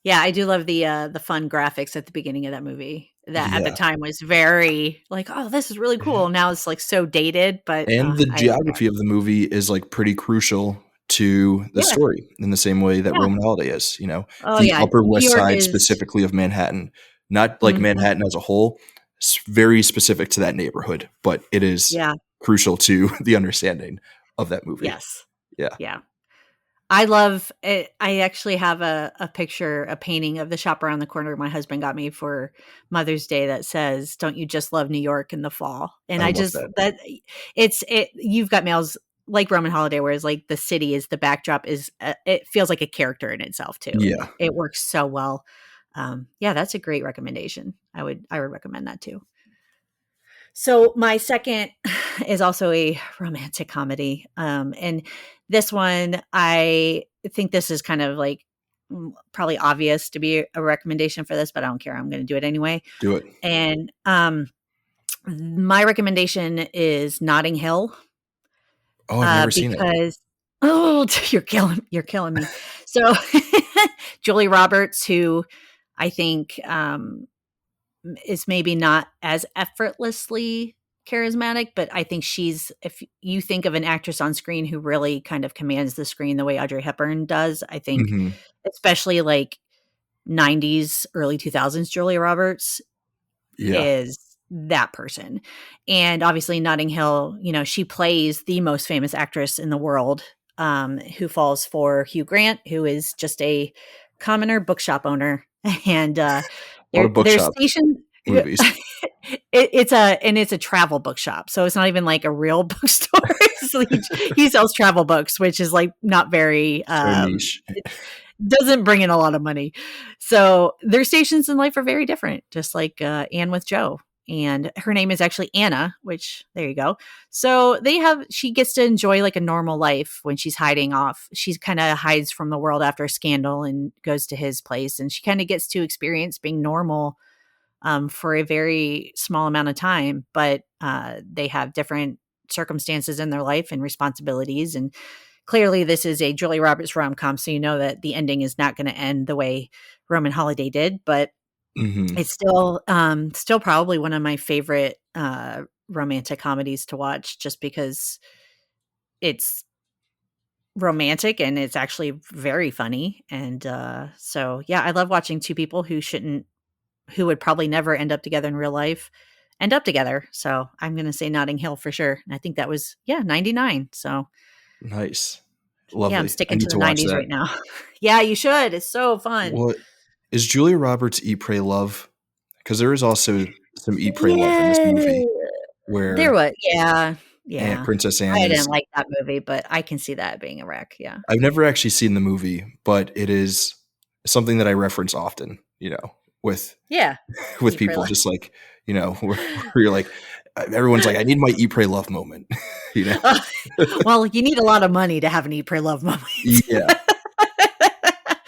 B: Yeah. I do love the fun graphics at the beginning of that movie. That at the
A: Yeah.
B: time was very like, oh, this is really cool. Now it's like so dated, but
A: And the
B: I yeah.
A: geography of the movie is, like, pretty crucial to the
B: Yeah.
A: story in the same way that
B: Yeah.
A: Roman Holiday is,
B: Oh
A: the
B: yeah.
A: Upper
B: New
A: West
B: York
A: Side
B: is
A: specifically of Manhattan, not like
B: mhm.
A: Manhattan as a whole, very specific to that neighborhood, but it is
B: Yeah.
A: crucial to the understanding of that movie.
B: Yes.
A: Yeah.
B: Yeah. I love it. I actually have a picture, a painting of the shop around the corner my husband got me for Mother's Day that says, "Don't you just love New York in the fall?" And
A: I
B: I
A: love
B: just
A: that.
B: that you've got mails like Roman Holiday, whereas like the city is the backdrop is it feels like a character in itself too, and
A: Yeah.
B: it works so well. Yeah, that's a great recommendation. I would recommend that too. So my second is also a romantic comedy. And this one, I think this is kind of like probably obvious to be a recommendation for this, but I don't care. I'm going to do it anyway.
A: Do it.
B: And my recommendation is Notting Hill,
A: Oh, I've never seen it.
B: because oh, you're killing me. So Julie Roberts, who I think is maybe not as effortlessly charismatic, but I think if you think of an actress on screen who really kind of commands the screen the way Audrey Hepburn does, I think
A: Hmm.
B: especially like 90s, early 2000s Julia Roberts
A: Yeah.
B: is that person. And obviously Notting Hill, she plays the most famous actress in the world, who falls for Hugh Grant, who is just a commoner bookshop owner. And
A: A lot of
B: they're
A: bookshop
B: stationed.
A: movies.
B: It's a travel bookshop, so it's not even like a real bookstore. So he sells travel books, which is like not very
A: So niche.
B: it doesn't bring in a lot of money. So their stations in life are very different, just like Anne with Joe. And her name is actually Anna, which there you go. So she gets to enjoy like a normal life when she's hiding off. She kind of hides from the world after a scandal and goes to his place, and she kind of gets to experience being normal for a very small amount of time, but they have different circumstances in their life and responsibilities. And clearly, this is a Julia Roberts rom com, so you know that the ending is not going to end the way Roman Holiday did. But
A: Hmm.
B: it's still probably one of my favorite romantic comedies to watch, just because it's romantic and it's actually very funny. And so, yeah, I love watching two people who would probably never end up together in real life end up together. So I'm going to say Notting Hill for sure. And I think that was, 99. So
A: Nice.
B: yeah, I'm
A: Lovely. I
B: sticking
A: need
B: to
A: to
B: the
A: watch
B: 90s
A: that.
B: right now. Yeah, you should. It's so fun.
A: What is Julia Roberts' Eat, Pray, Love? Because there is also some Eat, Pray, Love in this
B: Yeah.
A: movie
B: There
A: where
B: was, yeah.
A: Aunt
B: Yeah.
A: Princess Anne
B: I didn't
A: is.
B: like that movie, but I can see that being a wreck. Yeah.
A: I've never actually seen the movie, but it is something that I reference often, with
B: Yeah.
A: with
B: Eat, Pray,
A: people,
B: Love.
A: just like, where you're like, everyone's like, I need my Eat, Pray, Love moment, you know?
B: Well, you need a lot of money to have an Eat, Pray, Love moment.
A: Yeah.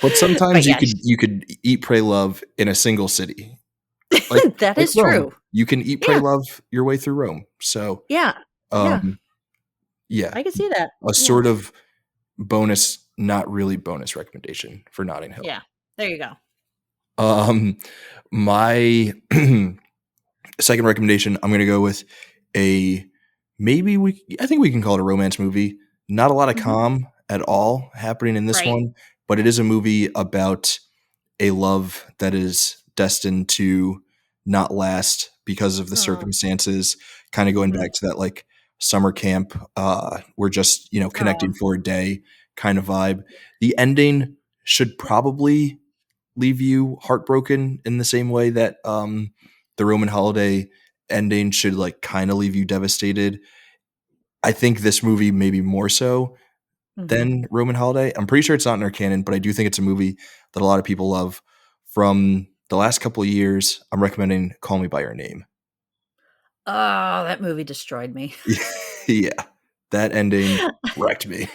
A: But
B: But
A: sometimes you
B: yeah,
A: could you could eat, pray, love in a single city, like
B: that
A: like
B: is
A: Rome.
B: true.
A: You can eat, pray,
B: Yeah.
A: love your way through Rome. So,
B: Yeah. Yeah.
A: um, yeah,
B: I can see that.
A: a
B: Yeah.
A: sort of bonus, not really bonus recommendation for Notting Hill.
B: Yeah. There you go.
A: My second recommendation, I'm gonna go with a I think we can call it a romance movie. Not a lot of
B: Mhm.
A: calm at all happening in this
B: Right.
A: one, but it is a movie about a love that is destined to not last because of the
B: Oh.
A: circumstances, kind of going
B: Mhm.
A: back to that like summer camp, we're just,
B: Oh.
A: connecting for a day kind of vibe. The ending should probably leave you heartbroken in the same way that the Roman Holiday ending should like kind of leave you devastated. I think this movie maybe more so
B: Mhm.
A: than Roman Holiday. I'm pretty sure it's not in our canon, but I do think it's a movie that a lot of people love. From the last couple of years, I'm recommending Call Me by Your Name.
B: Oh, that movie destroyed me.
A: Yeah, that ending wrecked me.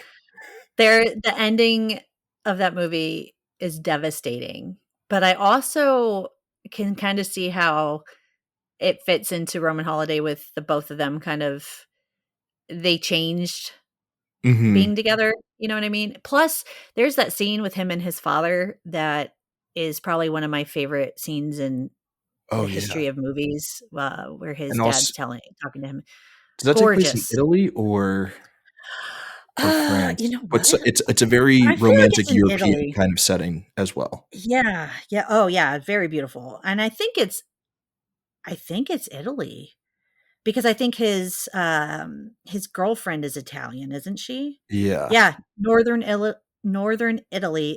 B: The ending of that movie is devastating, but I also can kind of see how it fits into Roman Holiday with the both of them kind of they changed
A: Mhm.
B: being together, you know what I mean? Plus, there's that scene with him and his father that is probably one of my favorite scenes in the
A: Oh, yeah.
B: history of movies, where his
A: And also,
B: dad's talking to him.
A: does that take place in
B: Gorgeous.
A: Italy or
B: You
A: France?
B: know
A: But
B: what?
A: it's a very
B: I feel like
A: romantic
B: it's in
A: European
B: Italy.
A: kind of setting as well.
B: Yeah, yeah, oh, yeah, very beautiful, and I think it's Italy. because I think his girlfriend is Italian, isn't she?
A: Yeah,
B: Yeah, Northern Italy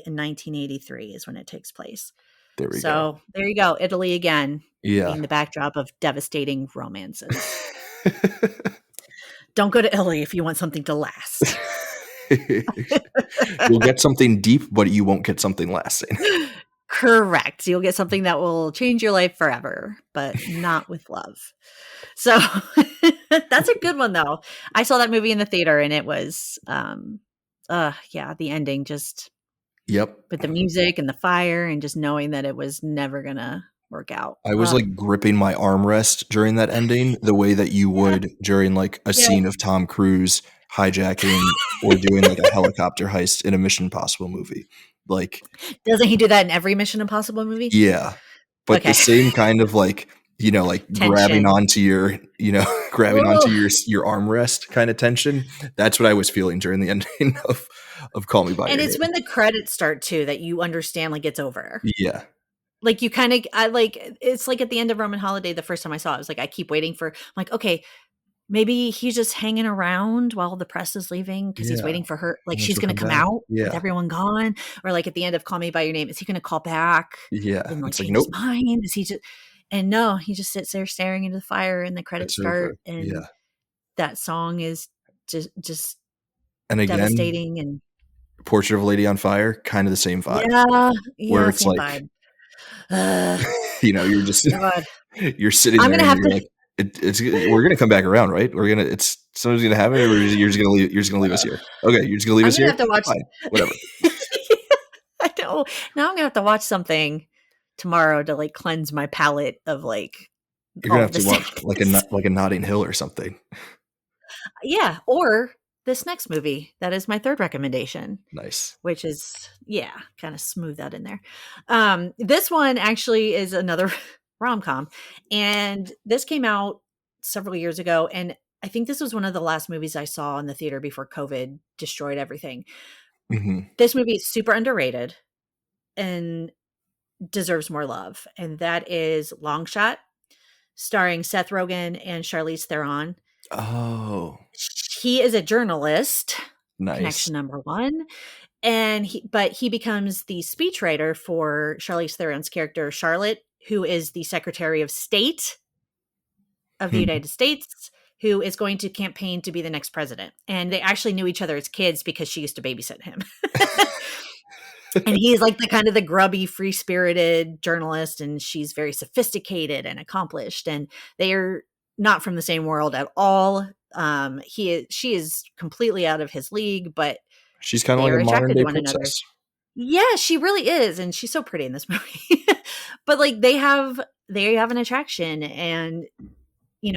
B: in 1983 is when it takes place.
A: there we go.
B: So there you go, Italy again,
A: Yeah.
B: being the backdrop of devastating romances. Don't go to Italy if you want something to last.
A: You'll get something deep, but you won't get something lasting.
B: Correct. You'll get something that will change your life forever, but not with love. So that's a good one though. I saw that movie in the theater and it was yeah, the ending just
A: Yep.
B: with the music and the fire and just knowing that it was never gonna work out.
A: I was like gripping my armrest during that ending the way that you
B: Yeah.
A: would during like a
B: Yeah.
A: scene of Tom Cruise hijacking or doing like a helicopter heist in a Mission Impossible movie. Like,
B: Doesn't he do that in every Mission Impossible movie?
A: yeah. But
B: Okay.
A: the same kind of like, like grabbing
B: Tension.
A: onto your, grabbing onto
B: Ooh.
A: your armrest kind of tension. That's what I was feeling during the ending of Call Me by
B: And
A: Your
B: it's
A: Name.
B: when the credits start too that you understand like it's over.
A: Yeah.
B: Like you kind of I like it's like at the end of Roman Holiday the first time I saw it, I was like I keep waiting for I'm like okay, maybe he's just hanging around while the press is leaving because he's
A: Yeah.
B: waiting for her like
A: And
B: she's
A: she'll
B: going to
A: come
B: come
A: back.
B: out with
A: Yeah.
B: everyone gone, or like at the end of Call Me by Your Name, is he going to call back
A: Yeah.
B: and like
A: It's like,
B: change his
A: nope,
B: mind? Is he just and no, he just sits there staring into the fire and the credits
A: it's over.
B: start and
A: Yeah.
B: that song is just
A: And again,
B: devastating and
A: Portrait of a Lady on Fire, kind of the same vibe,
B: yeah,
A: where
B: yeah,
A: it's
B: same
A: like,
B: vibe. Uh,
A: you're just
B: God.
A: you're sitting
B: I'm
A: there
B: going to
A: and
B: have
A: you're
B: to
A: like, it's we're gonna come back around, right? It's someone's gonna have it, or you're just gonna leave us here. Okay, you're just gonna leave
B: I'm
A: us
B: going to
A: here.
B: have to watch
A: Fine, whatever.
B: I know. Now I'm gonna have to watch something tomorrow to like cleanse my palate of like
A: You're gonna
B: all
A: have
B: of the
A: to watch
B: sadness.
A: like a Notting Hill or something.
B: Yeah, or this next movie that is my third recommendation,
A: Nice.
B: which is yeah, kind of smooth that in there. This one actually is another rom-com, and this came out several years ago, and I think this was one of the last movies I saw in the theater before COVID destroyed everything.
A: Hmm.
B: This movie is super underrated and deserves more love, and that is Long Shot, starring Seth Rogen and Charlize Theron.
A: Oh,
B: He is a journalist,
A: nice.
B: connection number one, and he becomes the speechwriter for Charlize Theron's character Charlotte, who is the Secretary of State of the
A: Hmm.
B: United States, who is going to campaign to be the next president. And they actually knew each other as kids because she used to babysit him. And he's like the kind of the grubby, free-spirited journalist, and she's very sophisticated and accomplished, and they are not from the same world at all. She is completely out of his league, but
A: She's kind of
B: they
A: like
B: are
A: a modern
B: attracted to
A: day
B: one another.
A: princess.
B: Yeah, she really is, and she's so pretty in this movie. But like they have an attraction, and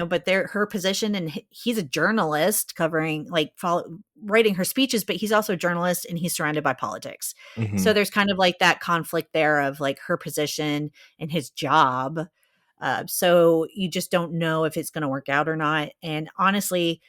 B: but her position, and he's a journalist covering writing her speeches, but he's also a journalist and he's surrounded by politics.
A: Hmm.
B: So there's kind of like that conflict there of like her position and his job. So you just don't know if it's going to work out or not. And honestly,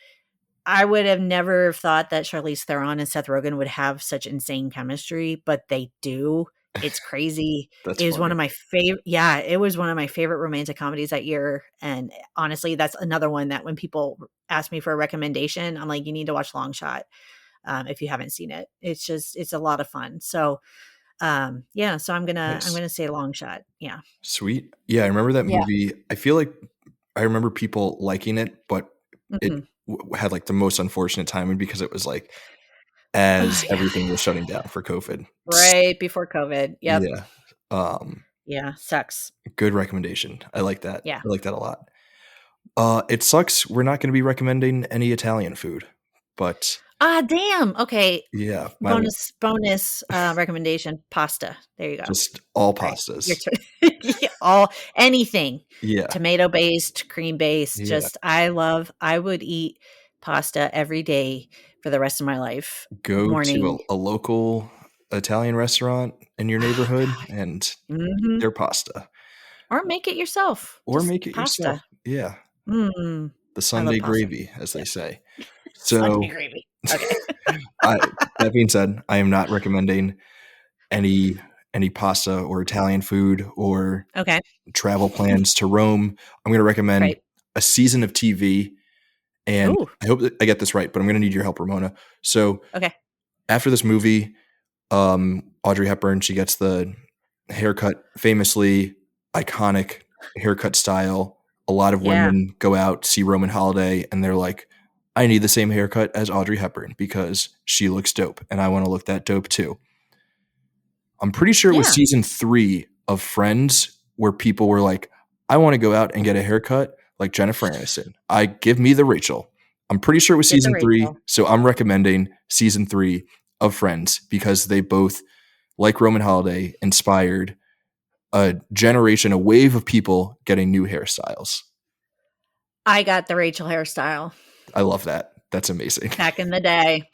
B: I would have never thought that Charlize Theron and Seth Rogen would have such insane chemistry, but they do. It's crazy.
A: That's
B: It was one
A: funny.
B: of my favorite. Yeah, it was one of my favorite romantic comedies that year. And honestly, that's another one that when people ask me for a recommendation, I'm like, you need to watch Long Shot if you haven't seen it. It's a lot of fun. So yeah, so I'm
A: Nice.
B: gonna say Long Shot. Yeah,
A: Sweet. Yeah, I remember that
B: yeah,
A: movie. I feel like I remember people liking it, but it
B: hmm
A: had like the most unfortunate timing because it was like
B: oh
A: as
B: yeah,
A: everything was shutting down for COVID.
B: right before COVID. Yep.
A: Yeah. Um,
B: Yeah, sucks.
A: good recommendation. I like that.
B: Yeah.
A: I like that a lot. It sucks we're not going to be recommending any Italian food, but
B: Ah, damn. Okay.
A: yeah,
B: Bonus recommendation, pasta. There you go.
A: just all
B: All right. Your
A: pastas.
B: turn. Yeah, all anything.
A: Yeah.
B: Tomato based, cream based.
A: Yeah.
B: Just I would eat pasta every day for the rest of my life.
A: Go to
B: Morning.
A: a local Italian restaurant in your neighborhood and
B: Hmm.
A: their pasta
B: Or make it yourself.
A: or
B: Just
A: make it yourself.
B: pasta.
A: Yeah.
B: Mm,
A: The
B: I love
A: Sunday
B: pasta.
A: gravy, as they
B: Yeah.
A: say.
B: Sunday
A: So,
B: gravy. Okay.
A: I that being said, I am not recommending any pasta or Italian food or
B: Okay.
A: travel plans to Rome. I'm gonna recommend
B: Right.
A: a season of TV, and
B: Ooh,
A: I hope that I get this right, but I'm going to need your help, Ramona. So
B: okay.
A: after this movie, Audrey Hepburn, she gets the haircut, famously iconic haircut style. A lot of
B: Yeah.
A: women go out, see Roman Holiday, and they're like, I need the same haircut as Audrey Hepburn because she looks dope, and I want to look that dope too. I'm pretty sure it was
B: Yeah.
A: season 3 of Friends where people were like, I want to go out and get a haircut like Jennifer Aniston. I give me the Rachel. I'm pretty sure it was
B: Get the
A: season 3,
B: Rachel.
A: so I'm recommending season 3 of Friends because they both, like Roman Holiday, inspired a generation, a wave of people getting new hairstyles.
B: I got the Rachel hairstyle
A: I love that. That's amazing.
B: back in the day.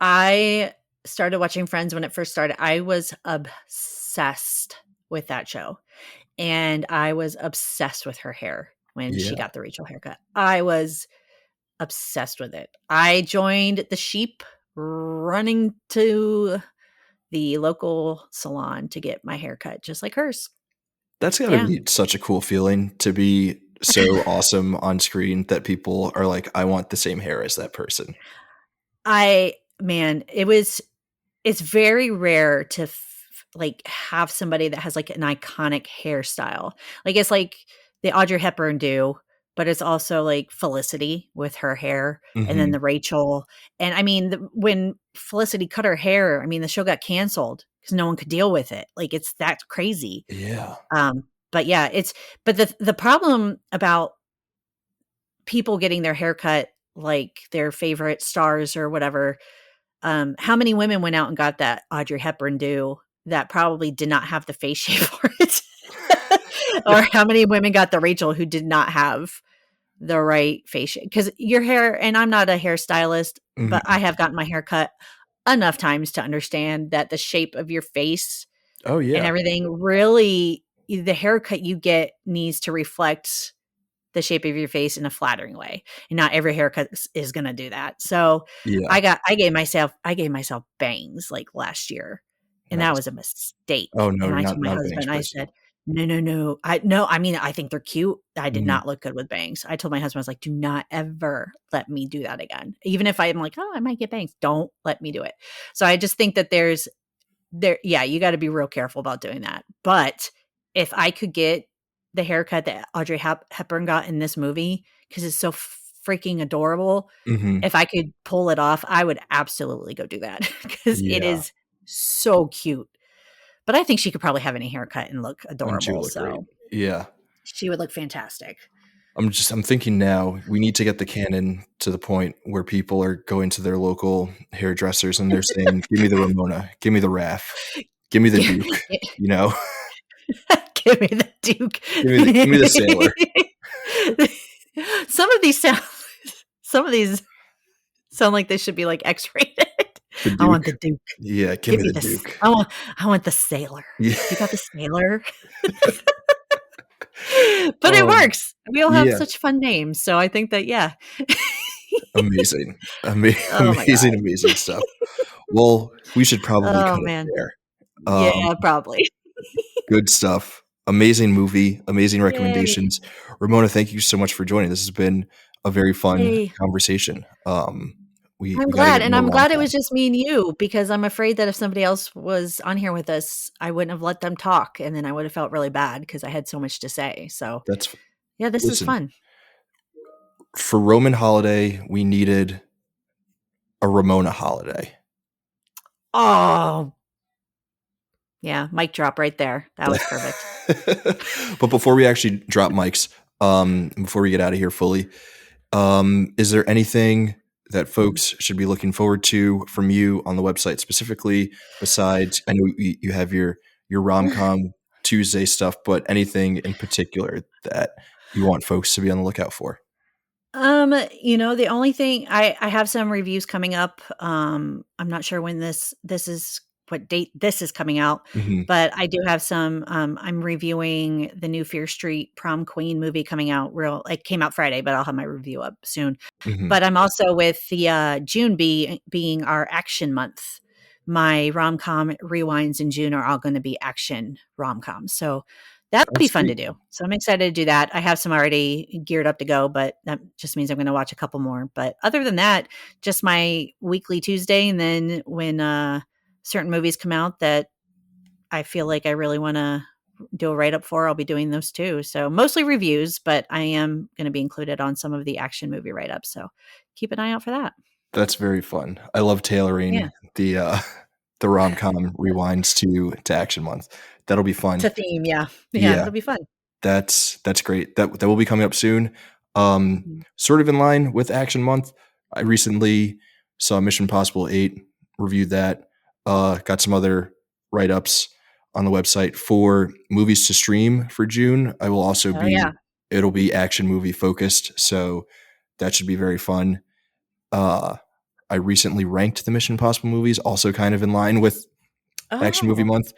B: I started watching Friends when it first started. I was obsessed with that show. And I was obsessed with her hair when she
A: Yeah,
B: got the Rachel haircut. I was obsessed with it. I joined the sheep running to the local salon to get my haircut just like hers.
A: that's got to
B: Yeah.
A: be such a cool feeling to be so awesome on screen that people are like, I want the same hair as that person.
B: Man, it's very rare to like have somebody that has like an iconic hairstyle. Like it's like the Audrey Hepburn do, but it's also like Felicity with her hair and then
A: Hmm.
B: the Rachel. And I mean, when Felicity cut her hair, I mean, the show got canceled because no one could deal with it. Like it's that crazy.
A: Yeah.
B: But yeah, but the problem about people getting their haircut like their favorite stars or whatever, how many women went out and got that Audrey Hepburn do that probably did not have the face shape for it? Or how many women got the Rachel who did not have the right face shape? Because your hair, and I'm not a hairstylist, but
A: Hmm.
B: I have gotten my hair cut enough times to understand that the shape of your face
A: Oh
B: and
A: yeah.
B: everything really, the haircut you get needs to reflect the shape of your face in a flattering way. And not every haircut is going to do that. So
A: Yeah.
B: I gave myself bangs like last year, and that
A: Nice.
B: was a
A: Oh
B: mistake.
A: no,
B: And
A: you're
B: I told my
A: not a Banks
B: husband, I
A: person.
B: said, no, no, no. I mean, I think they're cute. I did
A: Mhm.
B: not look good with bangs. I told my husband, I was like, do not ever let me do that again. Even if I'm like, oh, I might get bangs, don't let me do it. So I just think that yeah, you got to be real careful about doing that. But if I could get the haircut that Audrey Hepburn got in this movie, because it's so freaking adorable,
A: Mhm.
B: if I could pull it off, I would absolutely go do that because it
A: Yeah.
B: is so cute. But I think she could probably have any haircut and look
A: And she would
B: adorable.
A: look great.
B: So
A: Yeah.
B: she would look fantastic.
A: I'm thinking now we need to get the Canon to the point where people are going to their local hairdressers and they're saying, "Give me the Ramona, give me the Raf, give me the Duke," you know?
B: Give me the Duke.
A: Give me the Sailor.
B: some of these sound some of these sound like they should be like X-rated.
A: The
B: I want
A: Duke?
B: the Duke.
A: Yeah, give
B: Give
A: me
B: me
A: the
B: this.
A: Duke.
B: I want the sailor.
A: Yeah.
B: You got the sailor? But it
A: Um,
B: works. We all have
A: yeah.
B: such fun names, so I think that yeah.
A: Amazing.
B: Oh my
A: Amazing,
B: god.
A: amazing stuff. Well, we should probably
B: Oh
A: cut it
B: man.
A: there. Um,
B: Yeah, probably.
A: good stuff. Amazing movie, amazing
B: Yay.
A: recommendations. Ramona, thank you so much for joining. This has been a very fun
B: Hey,
A: conversation.
B: I'm
A: We got to
B: glad,
A: get
B: and
A: more
B: I'm glad it
A: rom-com.
B: was just me and you because I'm afraid that if somebody else was on here with us, I wouldn't have let them talk, and then I would have felt really bad because I had so much to say. So,
A: That's
B: yeah, this is
A: listen,
B: fun.
A: for Roman holiday, we needed a Ramona holiday.
B: Oh, yeah, mic drop right there. That was perfect.
A: But before we actually drop mics, before we get out of here fully, is there anything that folks should be looking forward to from you on the website specifically? Besides, I know you have your rom-com Tuesday stuff, but anything in particular that you want folks to be on the lookout for?
B: The only thing I have some reviews coming up. I'm not sure when this is what date this is coming out,
A: Hmm.
B: but I do have some. I'm reviewing the new Fear Street Prom Queen movie coming out. It came out Friday, but I'll have my review up soon.
A: Hmm.
B: But I'm also with the June being our action month. My rom com rewinds in June are all going to be action rom coms. So That'd be
A: That's
B: fun to
A: sweet.
B: do. So I'm excited to do that. I have some already geared up to go, but that just means I'm going to watch a couple more. But other than that, just my weekly Tuesday. And then when certain movies come out that I feel like I really want to do a write up for, I'll be doing those too. So mostly reviews, but I am going to be included on some of the action movie write ups. So keep an eye out for that.
A: That's very fun. I love
B: Yeah.
A: tailoring the rom-com rewinds to Action Month. That'll be fun.
B: To theme. Yeah. Yeah.
A: Yeah,
B: It'll be fun.
A: that's great. That will be coming up soon.
B: Mm.
A: Sort of in line with Action Month. I recently saw Mission Impossible 8, reviewed that. Got some other write-ups on the website for movies to stream for June. I will also
B: Oh, yeah.
A: it'll be action movie focused, so that should be very fun. I recently ranked the Mission Impossible movies, also kind of in line with Action Movie
B: Oh,
A: Month.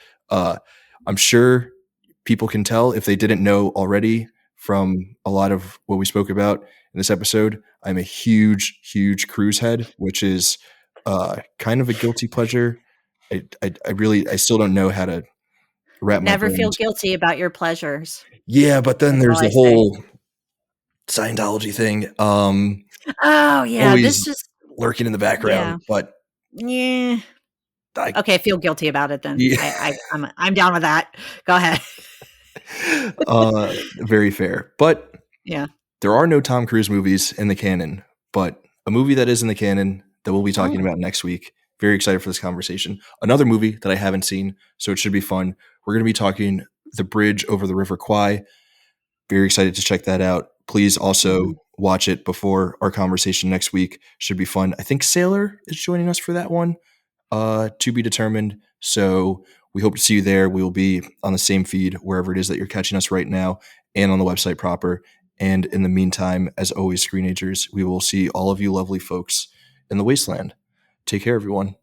A: I'm sure people can tell if they didn't know already from a lot of what we spoke about in this episode. I'm a huge, huge cruise head, which is kind of a guilty pleasure. I still don't know how to wrap my
B: never feel
A: brains.
B: guilty about your pleasures.
A: Yeah, but then
B: That's
A: there's
B: all I
A: the
B: say.
A: whole Scientology thing
B: Oh, yeah. This
A: always
B: just,
A: lurking in the
B: yeah.
A: background. But
B: Yeah.
A: I,
B: Okay, feel guilty about it then.
A: yeah,
B: I'm down with that. Go ahead.
A: very fair. But
B: Yeah.
A: there are no Tom Cruise movies in the canon, but a movie that is in the canon that we'll be talking
B: Oh.
A: about next week. Very excited for this conversation. Another movie that I haven't seen, so it should be fun. We're going to be talking The Bridge Over the River Kwai. Very excited to check that out. Please also watch it before our conversation next week. Should be fun. I think Sailor is joining us for that one, to be determined. So we hope to see you there. We will be on the same feed wherever it is that you're catching us right now and on the website proper. And in the meantime, as always, Screenagers, we will see all of you lovely folks in the wasteland. Take care, everyone.